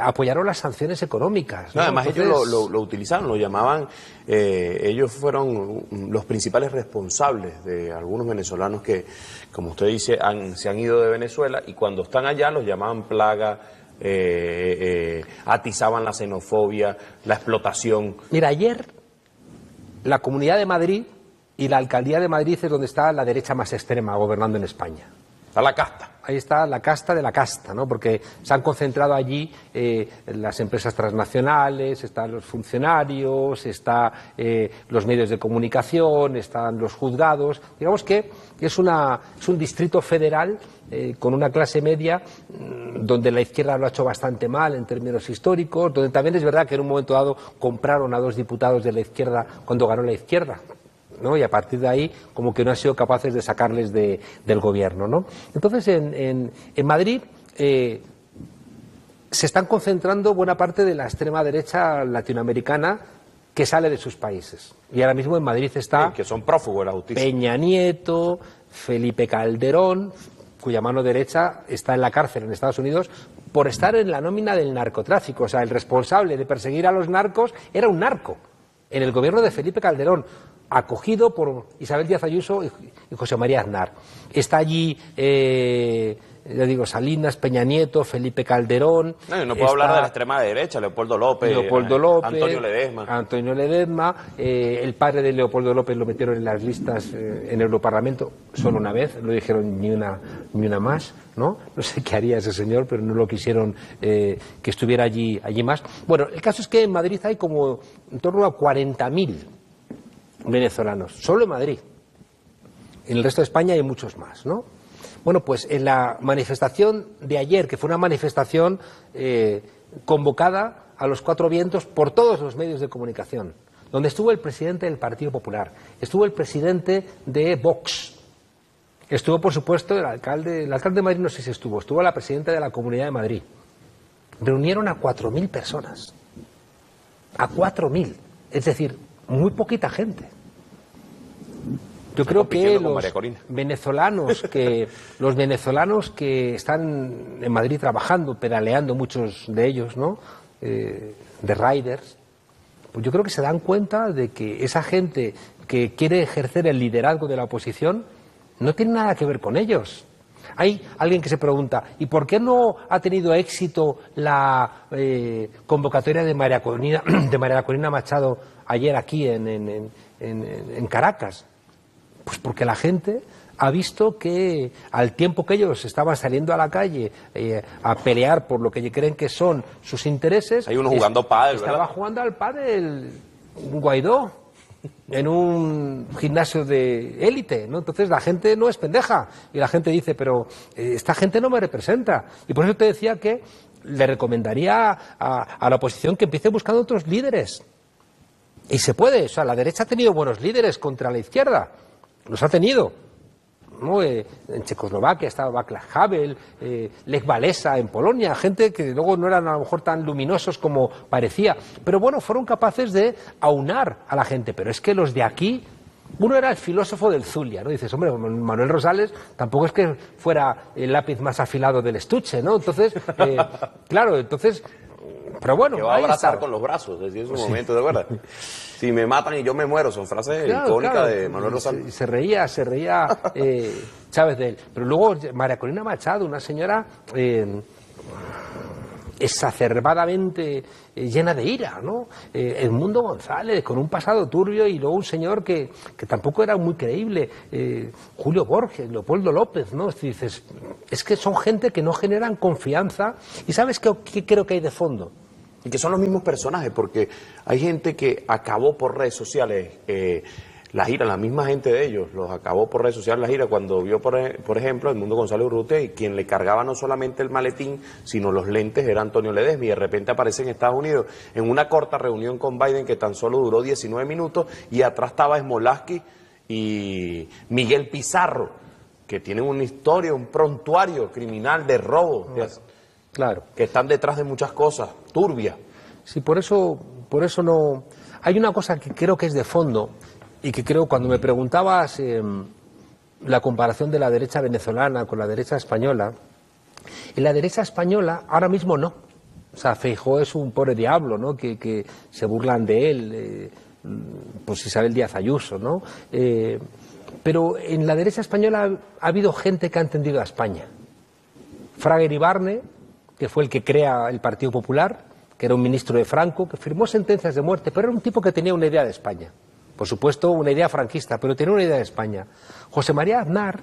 apoyaron las sanciones económicas, ¿no? No, además ellos lo utilizaron, lo llamaban, ellos fueron los principales responsables de algunos venezolanos que, como usted dice, se han ido de Venezuela, y cuando están allá los llamaban plaga, atizaban la xenofobia, la explotación. Mira, ayer la Comunidad de Madrid y la Alcaldía de Madrid es donde está la derecha más extrema gobernando en España. Está la casta. Ahí está la casta de la casta, ¿no? Porque se han concentrado allí las empresas transnacionales, están los funcionarios, están los medios de comunicación, están los juzgados. Digamos que es un distrito federal con una clase media donde la izquierda lo ha hecho bastante mal en términos históricos, donde también es verdad que en un momento dado compraron a 2 diputados de la izquierda cuando ganó la izquierda, ¿no? Y a partir de ahí como que no han sido capaces de sacarles del gobierno, ¿no? Entonces en Madrid se están concentrando buena parte de la extrema derecha latinoamericana que sale de sus países. Y ahora mismo en Madrid está... Sí, que son prófugos de la justicia. Peña Nieto, Felipe Calderón, cuya mano derecha está en la cárcel en Estados Unidos por estar en la nómina del narcotráfico. O sea, el responsable de perseguir a los narcos era un narco en el gobierno de Felipe Calderón, acogido por Isabel Díaz Ayuso y José María Aznar. Está allí, ya digo, Salinas, Peña Nieto, Felipe Calderón. No puedo hablar de la extrema derecha, Leopoldo López, Antonio Ledezma, el padre de Leopoldo López lo metieron en las listas en el Europarlamento solo una vez, no dijeron ni una más, ¿no? No sé qué haría ese señor, pero no lo quisieron que estuviera allí más. Bueno, el caso es que en Madrid hay como en torno a 40.000 venezolanos, solo en Madrid. En el resto de España hay muchos más, ¿no? Bueno, pues en la manifestación de ayer, que fue una manifestación convocada a los cuatro vientos por todos los medios de comunicación, donde estuvo el presidente del Partido Popular, estuvo el presidente de Vox, estuvo, por supuesto, el alcalde de Madrid no sé si estuvo la presidenta de la Comunidad de Madrid. Reunieron a 4.000 personas, a 4.000, es decir, muy poquita gente. Yo creo que los venezolanos que están en Madrid trabajando, pedaleando, muchos de ellos, ¿no? De riders, pues yo creo que se dan cuenta de que esa gente que quiere ejercer el liderazgo de la oposición no tiene nada que ver con ellos. Hay alguien que se pregunta, ¿y por qué no ha tenido éxito la convocatoria de María Corina Machado ayer aquí en Caracas? Pues porque la gente ha visto que al tiempo que ellos estaban saliendo a la calle a pelear por lo que creen que son sus intereses... Hay uno jugando pádel, ¿verdad? Estaba jugando al pádel Guaidó en un gimnasio de élite, ¿no? Entonces la gente no es pendeja y la gente dice, pero esta gente no me representa. Y por eso te decía que le recomendaría a la oposición que empiece buscando otros líderes. Y se puede, o sea, la derecha ha tenido buenos líderes contra la izquierda. Los ha tenido, ¿no? En Checoslovaquia estaba Václav Havel, Lech Walesa en Polonia, gente que luego no eran a lo mejor tan luminosos como parecía, pero bueno, fueron capaces de aunar a la gente. Pero es que los de aquí, uno era el filósofo del Zulia, ¿no? Dices, hombre, Manuel Rosales tampoco es que fuera el lápiz más afilado del estuche, ¿no? Entonces, claro, entonces... Pero bueno, que va a abrazar con los brazos, decía en su momento, de verdad. Si me matan y yo me muero, son frases icónicas de Manuel Rosales. Se reía Chávez de él. Pero luego María Corina Machado, una señora exacerbadamente llena de ira, ¿no? Edmundo González, con un pasado turbio, y luego un señor que tampoco era muy creíble, Julio Borges, Leopoldo López, ¿no? Dices, es que son gente que no generan confianza. ¿Y sabes qué creo que hay de fondo? Y que son los mismos personajes, porque hay gente que acabó por redes sociales la gira, la misma gente de ellos, los acabó por redes sociales la gira, cuando vio, por ejemplo, Edmundo González Urrutia, y quien le cargaba no solamente el maletín, sino los lentes, era Antonio Ledesma, y de repente aparece en Estados Unidos en una corta reunión con Biden que tan solo duró 19 minutos, y atrás estaba Smolarsky y Miguel Pizarro, que tienen una historia, un prontuario criminal de robo. Claro. Que están detrás de muchas cosas, turbias. Sí, por eso no... Hay una cosa que creo que es de fondo, y que creo, cuando me preguntabas la comparación de la derecha venezolana con la derecha española, en la derecha española ahora mismo no. O sea, Feijóo es un pobre diablo, ¿no? Que se burlan de él, pues Isabel Díaz Ayuso, ¿no? Pero en la derecha española ha habido gente que ha entendido a España. Fraga Iribarne, que fue el que crea el Partido Popular, que era un ministro de Franco, que firmó sentencias de muerte, pero era un tipo que tenía una idea de España. Por supuesto, una idea franquista, pero tenía una idea de España. José María Aznar,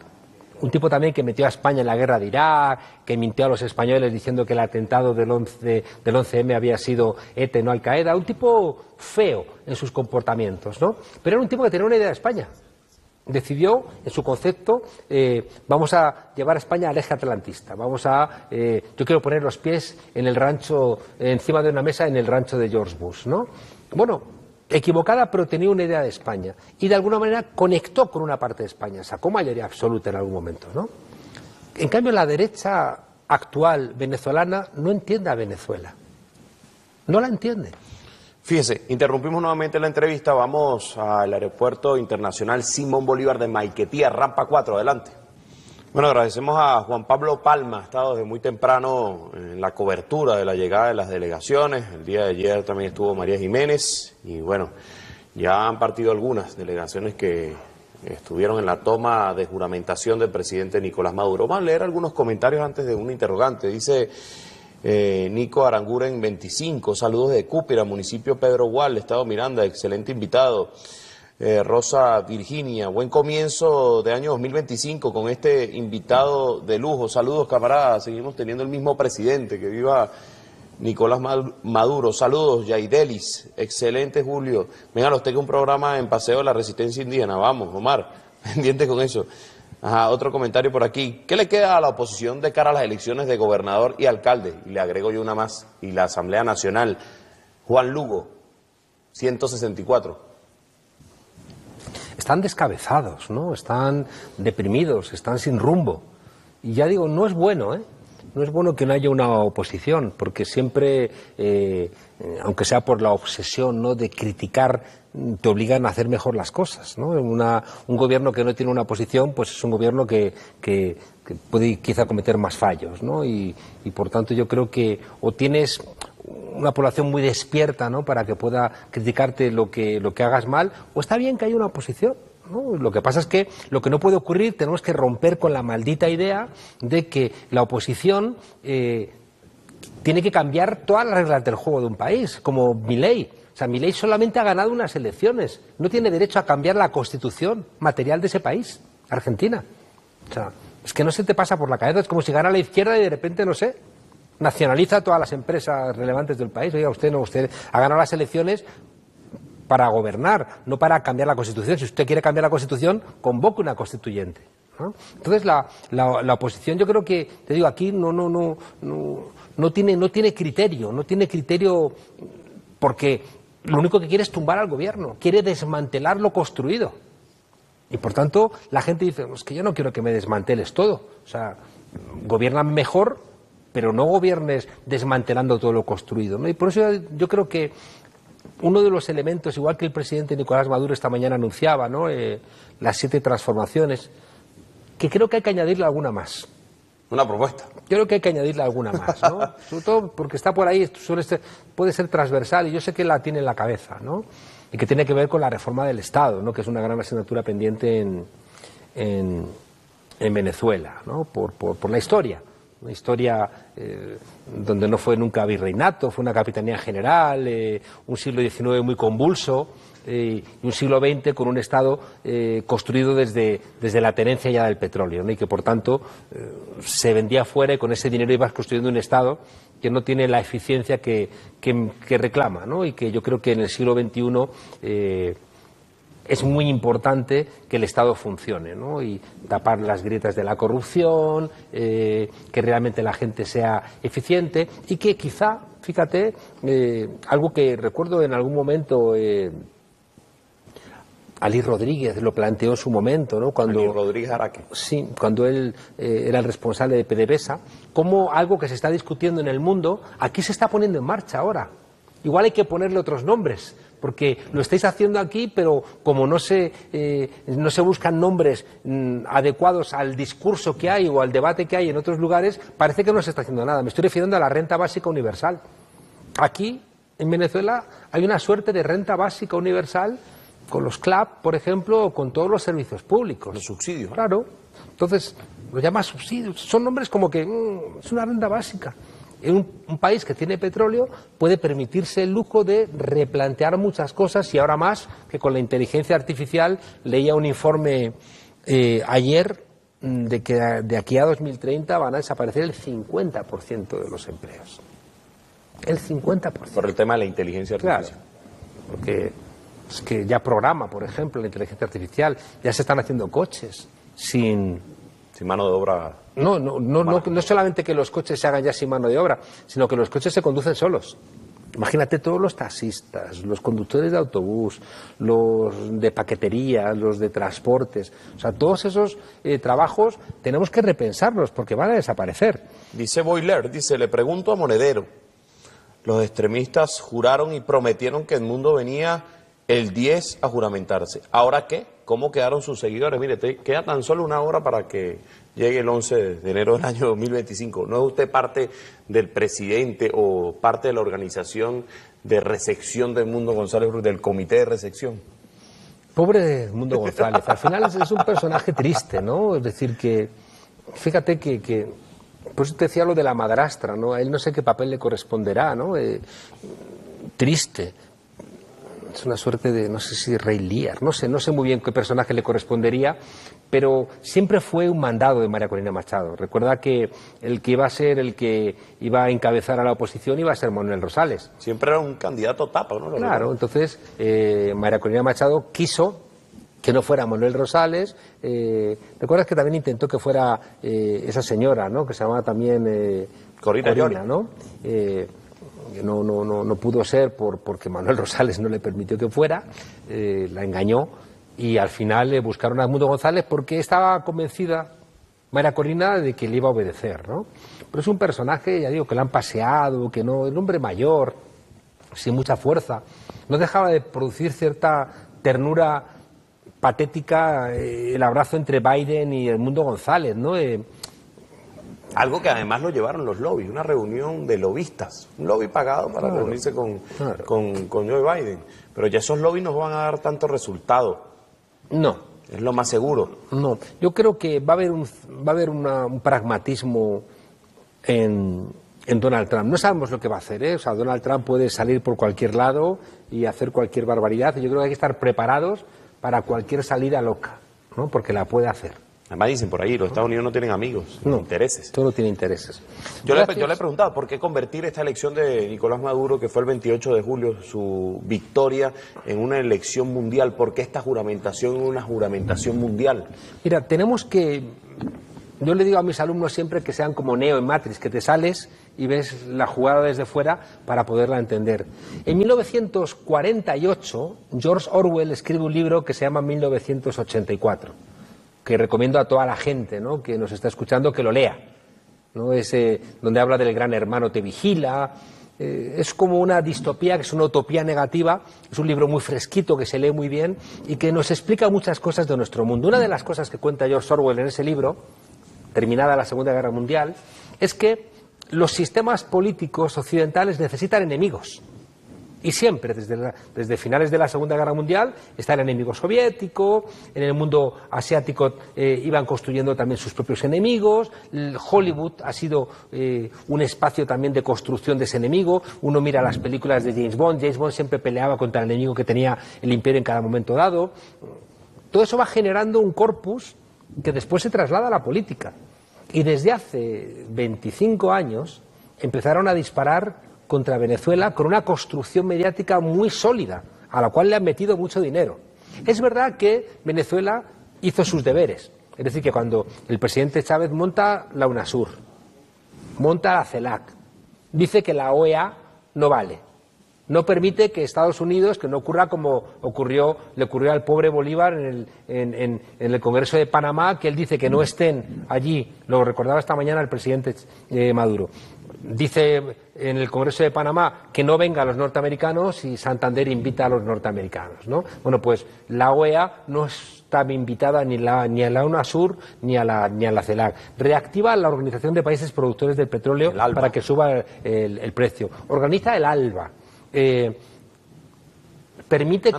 un tipo también que metió a España en la guerra de Irak, que mintió a los españoles diciendo que el atentado del 11M había sido ETA, no Al-Qaeda, un tipo feo en sus comportamientos, ¿no? Pero era un tipo que tenía una idea de España. Decidió, en su concepto, vamos a llevar a España al eje atlantista, yo quiero poner los pies en el rancho, encima de una mesa en el rancho de George Bush, ¿no? Bueno, equivocada, pero tenía una idea de España, y de alguna manera conectó con una parte de España, sacó mayoría absoluta en algún momento, ¿no? En cambio, la derecha actual venezolana no entiende a Venezuela, no la entiende. Fíjese, interrumpimos nuevamente la entrevista, vamos al Aeropuerto Internacional Simón Bolívar de Maiquetía, Rampa 4, adelante. Bueno, agradecemos a Juan Pablo Palma, ha estado desde muy temprano en la cobertura de la llegada de las delegaciones. El día de ayer también estuvo María Jiménez y bueno, ya han partido algunas delegaciones que estuvieron en la toma de juramentación del presidente Nicolás Maduro. Vamos a leer algunos comentarios antes de un interrogante. Dice Nico Aranguren 25, saludos de Cúpira, municipio Pedro Gual, Estado Miranda, excelente invitado. Rosa Virginia, buen comienzo de año 2025 con este invitado de lujo. Saludos, camaradas, seguimos teniendo el mismo presidente, que viva Nicolás Maduro. Saludos, Yaidelis, excelente Julio. Venga, usted que un programa en Paseo de la Resistencia Indígena, vamos, Omar. pendiente con eso. Ajá, otro comentario por aquí. ¿Qué le queda a la oposición de cara a las elecciones de gobernador y alcalde? Y le agrego yo una más. Y la Asamblea Nacional. Juan Lugo, 164. Están descabezados, ¿no? Están deprimidos, están sin rumbo. Y ya digo, no es bueno, ¿eh? No es bueno que no haya una oposición, porque siempre, aunque sea por la obsesión, ¿no?, de criticar, te obligan a hacer mejor las cosas, ¿no? Un gobierno que no tiene una oposición, pues es un gobierno que puede quizá cometer más fallos, ¿no? Y por tanto yo creo que o tienes una población muy despierta, ¿no?, para que pueda criticarte lo que hagas mal, o está bien que haya una oposición, ¿no? Lo que pasa es que lo que no puede ocurrir, tenemos que romper con la maldita idea de que la oposición tiene que cambiar todas las reglas del juego de un país, como Milei. O sea, Milei solamente ha ganado unas elecciones, no tiene derecho a cambiar la constitución material de ese país, Argentina. O sea, es que no se te pasa por la cabeza, es como si gana la izquierda y de repente, no sé, nacionaliza todas las empresas relevantes del país. Oiga, usted ha ganado las elecciones para gobernar, no para cambiar la Constitución. Si usted quiere cambiar la Constitución, convoque una constituyente, ¿no? Entonces la oposición, yo creo que, te digo, aquí no tiene criterio, porque lo único que quiere es tumbar al gobierno, quiere desmantelar lo construido. Y por tanto, la gente dice, es que yo no quiero que me desmanteles todo. O sea, gobierna mejor, pero no gobiernes desmantelando todo lo construido, ¿no? Y por eso yo creo que uno de los elementos, igual que el presidente Nicolás Maduro esta mañana anunciaba, ¿no?, las 7 transformaciones, que creo que hay que añadirle alguna más. Una propuesta. Yo creo que hay que añadirle alguna más, ¿no? Sobre todo porque está por ahí, puede ser transversal, y yo sé que la tiene en la cabeza, ¿no? Y que tiene que ver con la reforma del Estado, ¿no?, que es una gran asignatura pendiente en Venezuela, ¿no?, por la historia. Una historia donde no fue nunca virreinato, fue una capitanía general, un siglo XIX muy convulso, y un siglo XX con un Estado construido desde la tenencia ya del petróleo, ¿no?, y que por tanto se vendía fuera, y con ese dinero ibas construyendo un Estado que no tiene la eficiencia que reclama, ¿no?, y que yo creo que en el siglo XXI es muy importante que el Estado funcione, ¿no?, y tapar las grietas de la corrupción, que realmente la gente sea eficiente, y que quizá, fíjate, algo que recuerdo en algún momento, Alí Rodríguez lo planteó en su momento, ¿no?, Alí Rodríguez Araque. Sí, cuando él era el responsable de PDVSA, como algo que se está discutiendo en el mundo, aquí se está poniendo en marcha ahora. Igual hay que ponerle otros nombres, porque lo estáis haciendo aquí, pero como no se buscan nombres adecuados al discurso que hay o al debate que hay en otros lugares, parece que no se está haciendo nada. Me estoy refiriendo a la renta básica universal. Aquí, en Venezuela, hay una suerte de renta básica universal con los CLAP, por ejemplo, o con todos los servicios públicos. Los subsidios. Claro. Entonces, lo llama subsidios. Son nombres como que es una renta básica. En un país que tiene petróleo puede permitirse el lujo de replantear muchas cosas, y ahora más que con la inteligencia artificial. Leía un informe ayer de que de aquí a 2030 van a desaparecer el 50% de los empleos. El 50%. Por el tema de la inteligencia artificial. Claro, porque es que ya programa, por ejemplo, la inteligencia artificial, ya se están haciendo coches sin mano de obra. No solamente que los coches se hagan ya sin mano de obra, sino que los coches se conducen solos. Imagínate todos los taxistas, los conductores de autobús, los de paquetería, los de transportes. O sea, todos esos trabajos tenemos que repensarlos porque van a desaparecer. Dice Boiler, le pregunto a Monedero, los extremistas juraron y prometieron que el mundo venía el 10 a juramentarse. ¿Ahora qué? ¿Cómo quedaron sus seguidores? Mire, te queda tan solo una hora para que llegue el 11 de enero del año 2025. ¿No es usted parte del presidente o parte de la organización de recepción de Edmundo González, del comité de recepción? Pobre Edmundo González, al final es un personaje triste, ¿no? Es decir, que fíjate que por eso te decía lo de la madrastra, ¿no? A él no sé qué papel le corresponderá, ¿no? Triste. Es una suerte de, no sé si Rey Lear, no sé muy bien qué personaje le correspondería, pero siempre fue un mandado de María Corina Machado. Recuerda que el que iba a ser el que iba a encabezar a la oposición iba a ser Manuel Rosales. Siempre era un candidato tapa, ¿no? Claro, entonces María Corina Machado quiso que no fuera Manuel Rosales. ¿Recuerdas que también intentó que fuera esa señora, ¿no?, que se llamaba también Corina, ¿no? No pudo ser porque Manuel Rosales no le permitió que fuera, la engañó, y al final le buscaron a Edmundo González porque estaba convencida María Corina de que le iba a obedecer, ¿no? Pero es un personaje, ya digo, que le han paseado, que no, es un hombre mayor, sin mucha fuerza, no dejaba de producir cierta ternura patética el abrazo entre Biden y Edmundo González, ¿no? Algo que además lo llevaron los lobbies, una reunión de lobistas, un lobby pagado para reunirse con Joe Biden. Pero ya esos lobbies no van a dar tanto resultado. No. Es lo más seguro. No, yo creo que va a haber un pragmatismo en Donald Trump. No sabemos lo que va a hacer, ¿eh? O sea, Donald Trump puede salir por cualquier lado y hacer cualquier barbaridad. Yo creo que hay que estar preparados para cualquier salida loca, ¿no? Porque la puede hacer. Además dicen por ahí, los Estados Unidos no tienen amigos, no, intereses. Todo tiene intereses. Yo le he preguntado, ¿por qué convertir esta elección de Nicolás Maduro, que fue el 28 de julio, su victoria, en una elección mundial? ¿Por qué esta juramentación en una juramentación mundial? Mira, tenemos que... Yo le digo a mis alumnos siempre que sean como Neo en Matrix, que te sales y ves la jugada desde fuera para poderla entender. En 1948, George Orwell escribe un libro que se llama 1984. Que recomiendo a toda la gente, ¿no?, que nos está escuchando, que lo lea, ¿no? Donde habla del gran hermano te vigila. Es como una distopía, que es una utopía negativa. Es un libro muy fresquito, que se lee muy bien y que nos explica muchas cosas de nuestro mundo. Una de las cosas que cuenta George Orwell en ese libro, terminada la Segunda Guerra Mundial, es que los sistemas políticos occidentales necesitan enemigos. Y siempre, desde finales de la Segunda Guerra Mundial, está el enemigo soviético, en el mundo asiático iban construyendo también sus propios enemigos, Hollywood ha sido un espacio también de construcción de ese enemigo. Uno mira las películas de James Bond siempre peleaba contra el enemigo que tenía el imperio en cada momento dado. Todo eso va generando un corpus que después se traslada a la política. Y desde hace 25 años empezaron a disparar contra Venezuela con una construcción mediática muy sólida, a la cual le han metido mucho dinero. Es verdad que Venezuela hizo sus deberes, es decir, que cuando el presidente Chávez monta la UNASUR, monta la CELAC, dice que la OEA no vale, no permite que Estados Unidos, que no ocurra como le ocurrió al pobre Bolívar en el Congreso de Panamá, que él dice que no estén allí, lo recordaba esta mañana el presidente Maduro. Dice en el Congreso de Panamá que no vengan los norteamericanos y Santander invita a los norteamericanos, ¿no? Bueno, pues la OEA no está invitada ni a la UNASUR ni a la CELAC. Reactiva la Organización de Países Productores del Petróleo para que suba el precio. Organiza el ALBA. Permite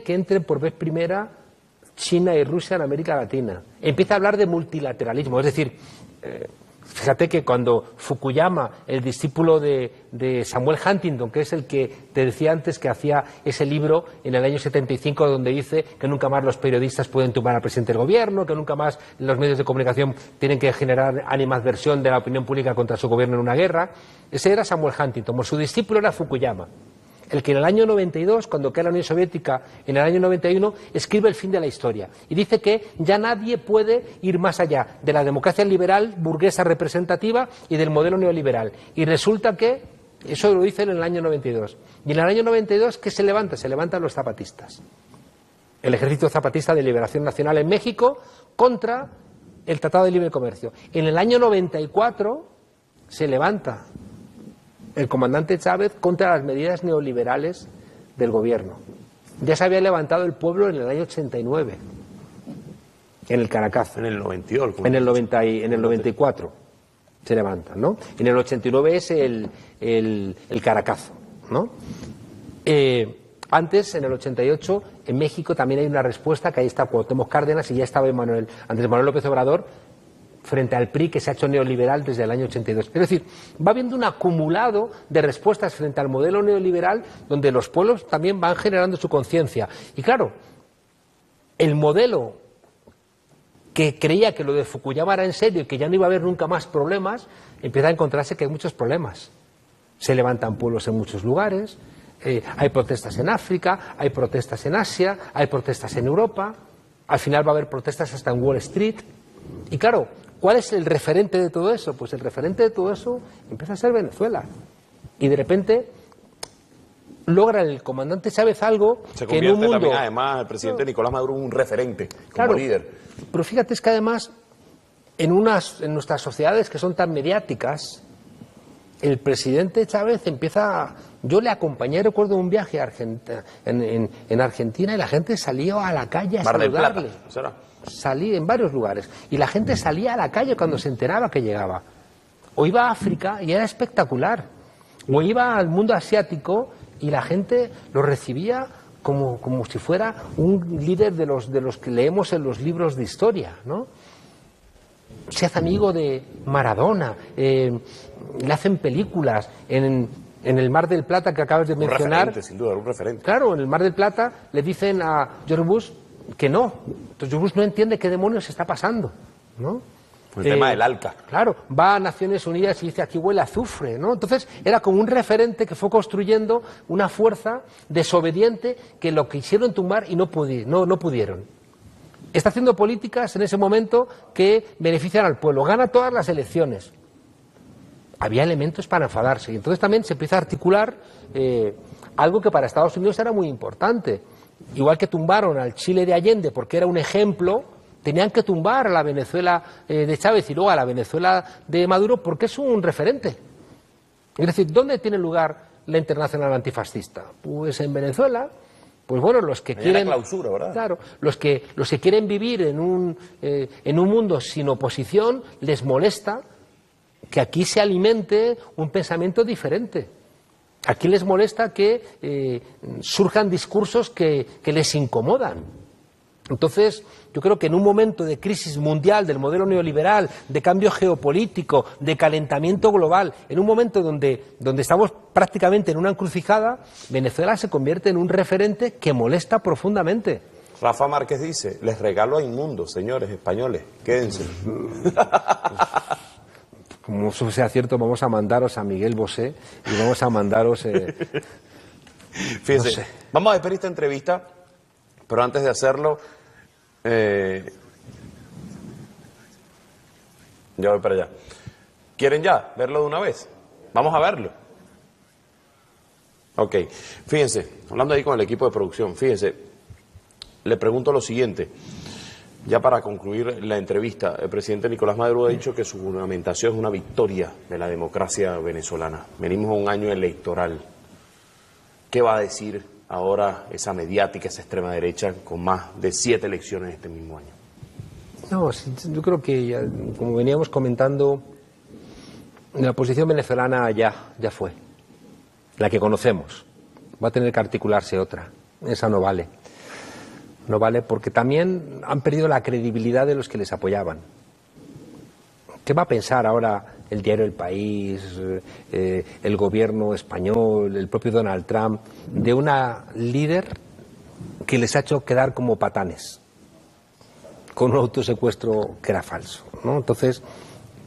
que entren por vez primera China y Rusia en América Latina. Empieza a hablar de multilateralismo, es decir, fíjate que cuando Fukuyama, el discípulo de Samuel Huntington, que es el que te decía antes que hacía ese libro en el año 75 donde dice que nunca más los periodistas pueden tumbar al presidente del gobierno, que nunca más los medios de comunicación tienen que generar animadversión de la opinión pública contra su gobierno en una guerra, ese era Samuel Huntington, como su discípulo era Fukuyama. El que en el año 92, cuando cae la Unión Soviética, en el año 91, escribe El fin de la historia. Y dice que ya nadie puede ir más allá de la democracia liberal, burguesa representativa y del modelo neoliberal. Y resulta que, eso lo dice en el año 92. Y en el año 92, ¿qué se levanta? Se levantan los zapatistas. El Ejército Zapatista de Liberación Nacional en México contra el Tratado de Libre Comercio. En el año 94 se levanta el comandante Chávez contra las medidas neoliberales del gobierno. Ya se había levantado el pueblo en el año 89, en el Caracazo. En el 92. En el 94 se levanta, ¿no? En el 89 es el Caracazo, ¿no? Antes, en el 88, en México también hay una respuesta, que ahí está Cuauhtémoc Cárdenas y ya estaba Andrés Manuel López Obrador, frente al PRI, que se ha hecho neoliberal desde el año 82. Es decir, va habiendo un acumulado de respuestas frente al modelo neoliberal, donde los pueblos también van generando su conciencia. Y claro, el modelo que creía que lo de Fukuyama era en serio y que ya no iba a haber nunca más problemas, empieza a encontrarse que hay muchos problemas. Se levantan pueblos en muchos lugares, Hay protestas en África, hay protestas en Asia, hay protestas en Europa, al final va a haber protestas hasta en Wall Street. Y claro, ¿cuál es el referente de todo eso? Pues el referente de todo eso empieza a ser Venezuela. Y de repente logra el comandante Chávez algo se que en un mundo... también, además, el presidente Nicolás Maduro un referente como claro, líder. Pero fíjate, es que además, en nuestras sociedades que son tan mediáticas, el presidente Chávez empieza... Yo le acompañé, recuerdo un viaje a en Argentina, y la gente salía a la calle a saludarle. Mar del Plata, ¿será? Salí en varios lugares, y la gente salía a la calle cuando se enteraba que llegaba. O iba a África y era espectacular. O iba al mundo asiático y la gente lo recibía como si fuera un líder de los que leemos en los libros de historia, ¿no? Se hace amigo de Maradona, le hacen películas en el Mar del Plata que acabas de mencionar. Un referente, sin duda, un referente. Claro, en el Mar del Plata le dicen a George Bush que no. Entonces George Bush no entiende qué demonios está pasando, ¿no? El tema del ALCA. Claro, va a Naciones Unidas y dice aquí huele a azufre, ¿no? Entonces era como un referente que fue construyendo una fuerza desobediente que lo quisieron tumbar y no pudieron. Está haciendo políticas en ese momento que benefician al pueblo, gana todas las elecciones. Había elementos para enfadarse y entonces también se empieza a articular algo que para Estados Unidos era muy importante. Igual que tumbaron al Chile de Allende porque era un ejemplo, tenían que tumbar a la Venezuela de Chávez y luego a la Venezuela de Maduro porque es un referente. Es decir, ¿dónde tiene lugar la Internacional Antifascista? Pues en Venezuela. Pues bueno, los que quieren... la clausura, ¿verdad? Claro, los que quieren vivir en un mundo sin oposición, les molesta que aquí se alimente un pensamiento diferente. Aquí les molesta que surjan discursos que les incomodan. Entonces, yo creo que en un momento de crisis mundial del modelo neoliberal, de cambio geopolítico, de calentamiento global, en un momento donde estamos prácticamente en una encrucijada, Venezuela se convierte en un referente que molesta profundamente. Rafa Márquez dice, les regalo a inmundos, señores españoles, quédense. Como eso sea cierto, vamos a mandaros a Miguel Bosé y vamos a mandaros... Fíjense, no sé. Vamos a despedir esta entrevista, pero antes de hacerlo... ya voy para allá. ¿Quieren ya verlo de una vez? Vamos a verlo. Ok, fíjense, hablando ahí con el equipo de producción, fíjense, le pregunto lo siguiente, ya para concluir la entrevista, el presidente Nicolás Maduro ha dicho que su juramentación es una victoria de la democracia venezolana. Venimos a un año electoral. ¿Qué va a decir ahora esa mediática, esa extrema derecha, con más de 7 elecciones este mismo año? No, yo creo que, ya, como veníamos comentando, la posición venezolana ya fue, la que conocemos. Va a tener que articularse otra. Esa no vale. No vale porque también han perdido la credibilidad de los que les apoyaban. ¿Qué va a pensar ahora el diario El País, el gobierno español, el propio Donald Trump, de una líder que les ha hecho quedar como patanes, con un autosecuestro que era falso, ¿no? Entonces,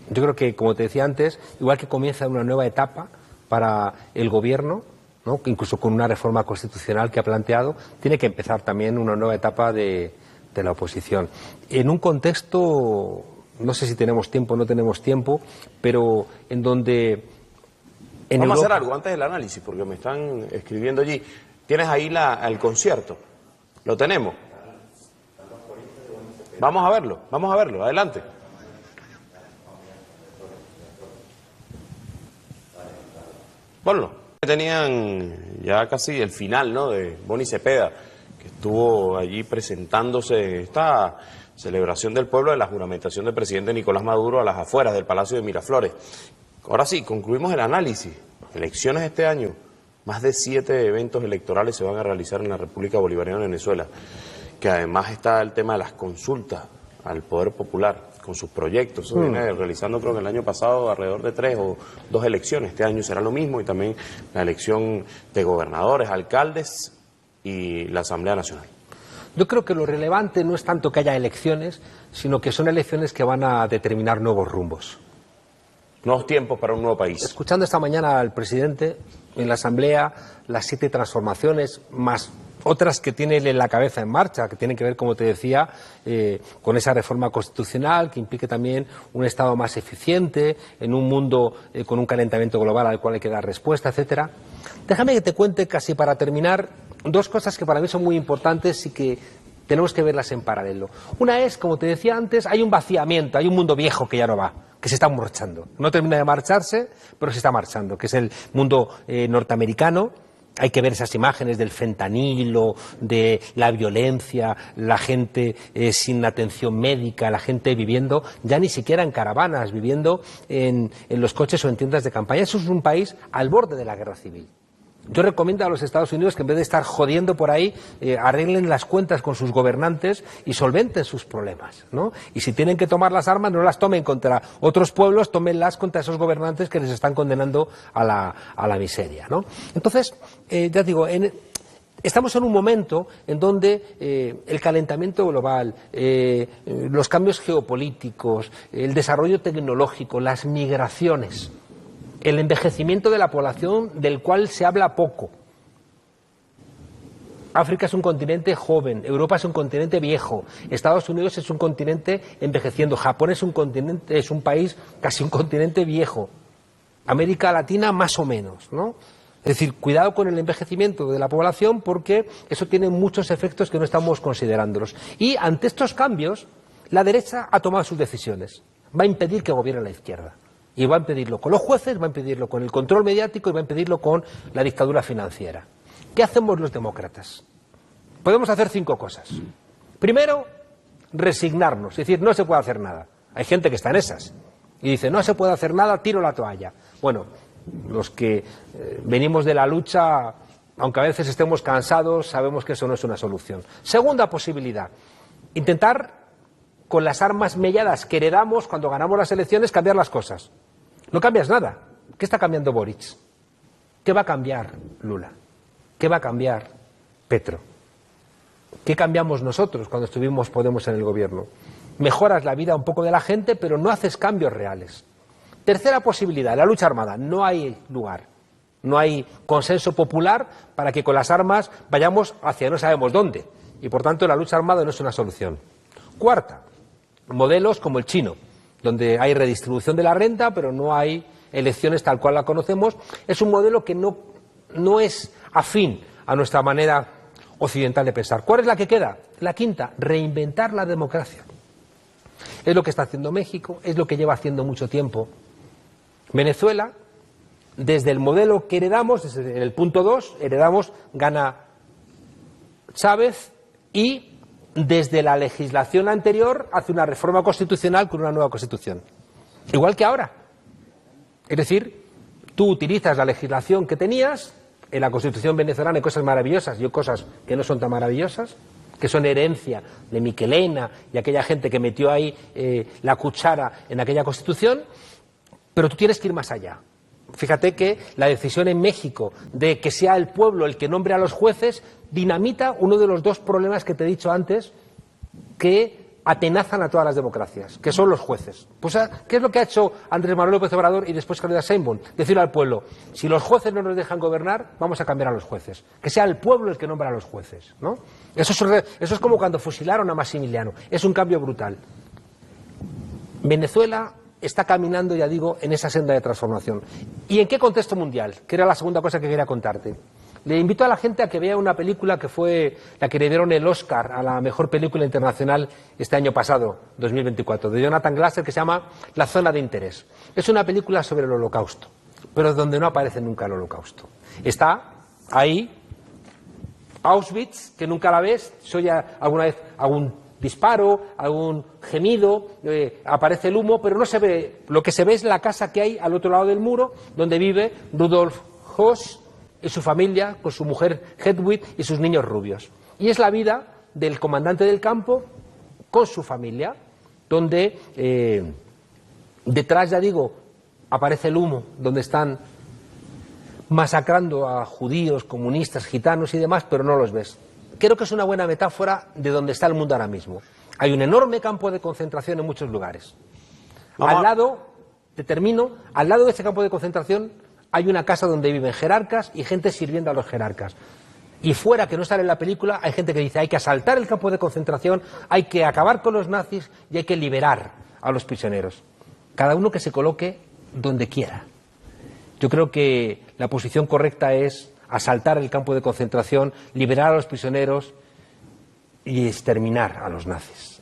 yo creo que, como te decía antes, igual que comienza una nueva etapa para el gobierno, ¿no? Incluso con una reforma constitucional que ha planteado, tiene que empezar también una nueva etapa de la oposición. En un contexto... No sé si tenemos tiempo o no tenemos tiempo, pero en donde... Vamos a hacer algo antes del análisis, porque me están escribiendo allí. ¿Tienes ahí el concierto? ¿Lo tenemos? Vamos a verlo, adelante. Ponlo. Tenían ya casi el final, ¿no?, de Boni Cepeda, que estuvo allí presentándose esta celebración del pueblo de la juramentación del presidente Nicolás Maduro a las afueras del Palacio de Miraflores. Ahora sí, concluimos el análisis. Elecciones este año. Más de 7 eventos electorales se van a realizar en la República Bolivariana de Venezuela, que además está el tema de las consultas al Poder Popular, con sus proyectos. Eso viene realizando, creo que el año pasado, alrededor de 3 o 2 elecciones. Este año será lo mismo, y también la elección de gobernadores, alcaldes y la Asamblea Nacional. Yo creo que lo relevante no es tanto que haya elecciones, sino que son elecciones que van a determinar nuevos rumbos. Nuevos tiempos para un nuevo país. Escuchando esta mañana al presidente en la Asamblea, las 7 transformaciones, más otras que tiene en la cabeza en marcha, que tienen que ver, como te decía, con esa reforma constitucional, que implique también un Estado más eficiente, en un mundo con un calentamiento global al cual hay que dar respuesta, etcétera. Déjame que te cuente, casi para terminar, 2 cosas que para mí son muy importantes y que tenemos que verlas en paralelo. Una es, como te decía antes, hay un vaciamiento, hay un mundo viejo que ya no va, que se está marchando. No termina de marcharse, pero se está marchando, que es el mundo norteamericano. Hay que ver esas imágenes del fentanilo, de la violencia, la gente sin atención médica, la gente viviendo ya ni siquiera en caravanas, viviendo en los coches o en tiendas de campaña. Eso es un país al borde de la guerra civil. Yo recomiendo a los Estados Unidos que en vez de estar jodiendo por ahí, arreglen las cuentas con sus gobernantes y solventen sus problemas, ¿no? Y si tienen que tomar las armas, no las tomen contra otros pueblos, tómenlas contra esos gobernantes que les están condenando a la miseria, ¿no? Entonces, ya digo, estamos en un momento en donde el calentamiento global, los cambios geopolíticos, el desarrollo tecnológico, las migraciones, el envejecimiento de la población del cual se habla poco. África es un continente joven, Europa es un continente viejo, Estados Unidos es un continente envejeciendo, Japón es un país casi un continente viejo, América Latina más o menos, ¿no? Es decir, cuidado con el envejecimiento de la población porque eso tiene muchos efectos que no estamos considerándolos. Y ante estos cambios, la derecha ha tomado sus decisiones. Va a impedir que gobierne la izquierda. Y va a impedirlo con los jueces, va a impedirlo con el control mediático y va a impedirlo con la dictadura financiera. ¿Qué hacemos los demócratas? Podemos hacer 5 cosas. Primero, resignarnos, es decir, no se puede hacer nada. Hay gente que está en esas y dice, no se puede hacer nada, tiro la toalla. Bueno, los que venimos de la lucha, aunque a veces estemos cansados, sabemos que eso no es una solución. Segunda posibilidad, intentar con las armas melladas que heredamos cuando ganamos las elecciones, cambiar las cosas. No cambias nada. ¿Qué está cambiando Boric? ¿Qué va a cambiar Lula? ¿Qué va a cambiar Petro? ¿Qué cambiamos nosotros cuando estuvimos Podemos en el gobierno? Mejoras la vida un poco de la gente, pero no haces cambios reales. Tercera posibilidad, la lucha armada. No hay lugar. No hay consenso popular para que con las armas vayamos hacia no sabemos dónde. Y por tanto la lucha armada no es una solución. Cuarta, modelos como el chino, donde hay redistribución de la renta, pero no hay elecciones tal cual la conocemos. Es un modelo que no es afín a nuestra manera occidental de pensar. ¿Cuál es la que queda? La quinta, reinventar la democracia. Es lo que está haciendo México, es lo que lleva haciendo mucho tiempo Venezuela. Desde el modelo que heredamos, desde el punto 2, gana Chávez y desde la legislación anterior hace una reforma constitucional con una nueva constitución. Igual que ahora. Es decir, tú utilizas la legislación que tenías, en la constitución venezolana hay cosas maravillosas y hay cosas que no son tan maravillosas, que son herencia de Miquelena y aquella gente que metió ahí la cuchara en aquella constitución, pero tú tienes que ir más allá. Fíjate que la decisión en México de que sea el pueblo el que nombre a los jueces dinamita uno de los 2 problemas que te he dicho antes que atenazan a todas las democracias, que son los jueces. Pues, ¿qué es lo que ha hecho Andrés Manuel López Obrador y después Claudia Sheinbaum? Decirle al pueblo, si los jueces no nos dejan gobernar, vamos a cambiar a los jueces. Que sea el pueblo el que nombra a los jueces, ¿no? Eso es como cuando fusilaron a Maximiliano. Es un cambio brutal. Venezuela está caminando, ya digo, en esa senda de transformación. ¿Y en qué contexto mundial? Que era la segunda cosa que quería contarte. Le invito a la gente a que vea una película que fue la que le dieron el Oscar a la mejor película internacional este año pasado, 2024, de Jonathan Glaser, que se llama La zona de interés. Es una película sobre el Holocausto, pero donde no aparece nunca el Holocausto. Está ahí Auschwitz, que nunca la ves, se oye alguna vez algún disparo, algún gemido, aparece el humo, pero no se ve. Lo que se ve es la casa que hay al otro lado del muro, donde vive Rudolf Höss y su familia, con su mujer Hedwig y sus niños rubios. Y es la vida del comandante del campo con su familia, donde detrás, ya digo, aparece el humo, donde están masacrando a judíos, comunistas, gitanos y demás, pero no los ves. Creo que es una buena metáfora de donde está el mundo ahora mismo. Hay un enorme campo de concentración en muchos lugares. Al lado termino, al lado de ese campo de concentración hay una casa donde viven jerarcas y gente sirviendo a los jerarcas. Y fuera, que no sale en la película, hay gente que dice hay que asaltar el campo de concentración, hay que acabar con los nazis y hay que liberar a los prisioneros. Cada uno que se coloque donde quiera. Yo creo que la posición correcta es asaltar el campo de concentración, liberar a los prisioneros y exterminar a los nazis.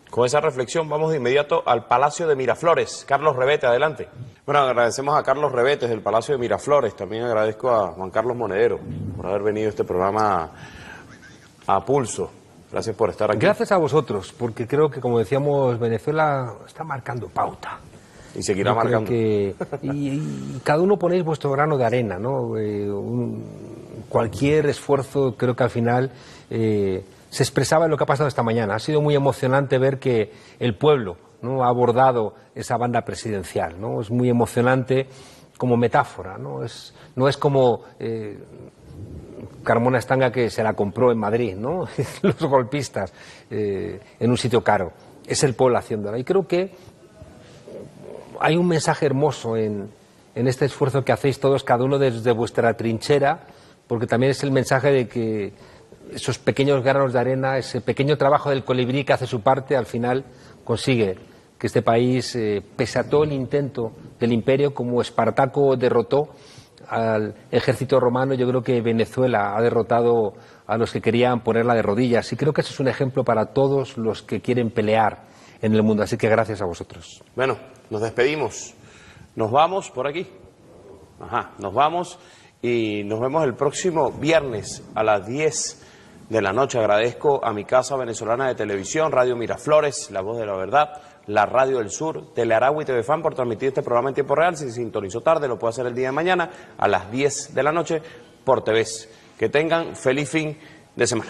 Con esa reflexión vamos de inmediato al Palacio de Miraflores. Carlos Rebete, adelante. Bueno, agradecemos a Carlos Rebete del Palacio de Miraflores. También agradezco a Juan Carlos Monedero por haber venido a este programa a pulso. Gracias por estar aquí. Gracias a vosotros, porque creo que, como decíamos, Venezuela está marcando pauta. Y seguirá marcando. Y cada uno ponéis vuestro grano de arena, ¿no? Cualquier esfuerzo, creo que al final se expresaba en lo que ha pasado esta mañana. Ha sido muy emocionante ver que el pueblo, ¿no?, ha abordado esa banda presidencial, ¿no? Es muy emocionante como metáfora, ¿no? No es como Carmona Estanga, que se la compró en Madrid, ¿no? Los golpistas en un sitio caro. Es el pueblo haciéndola. Y creo que hay un mensaje hermoso en este esfuerzo que hacéis todos, cada uno desde vuestra trinchera, porque también es el mensaje de que esos pequeños granos de arena, ese pequeño trabajo del colibrí que hace su parte, al final consigue que este país, pese a todo el intento del imperio, como Espartaco derrotó al ejército romano, yo creo que Venezuela ha derrotado a los que querían ponerla de rodillas. Y creo que eso es un ejemplo para todos los que quieren pelear en el mundo. Así que gracias a vosotros. Bueno, nos despedimos. Nos vamos por aquí. Nos vamos y nos vemos el próximo viernes a las 10 de la noche. Agradezco a mi casa venezolana de televisión, Radio Miraflores, La Voz de la Verdad, la Radio del Sur, Telearagua y TV Fan por transmitir este programa en tiempo real. Si se sintonizó tarde, lo puede hacer el día de mañana a las 10 de la noche por TVs. Que tengan feliz fin de semana.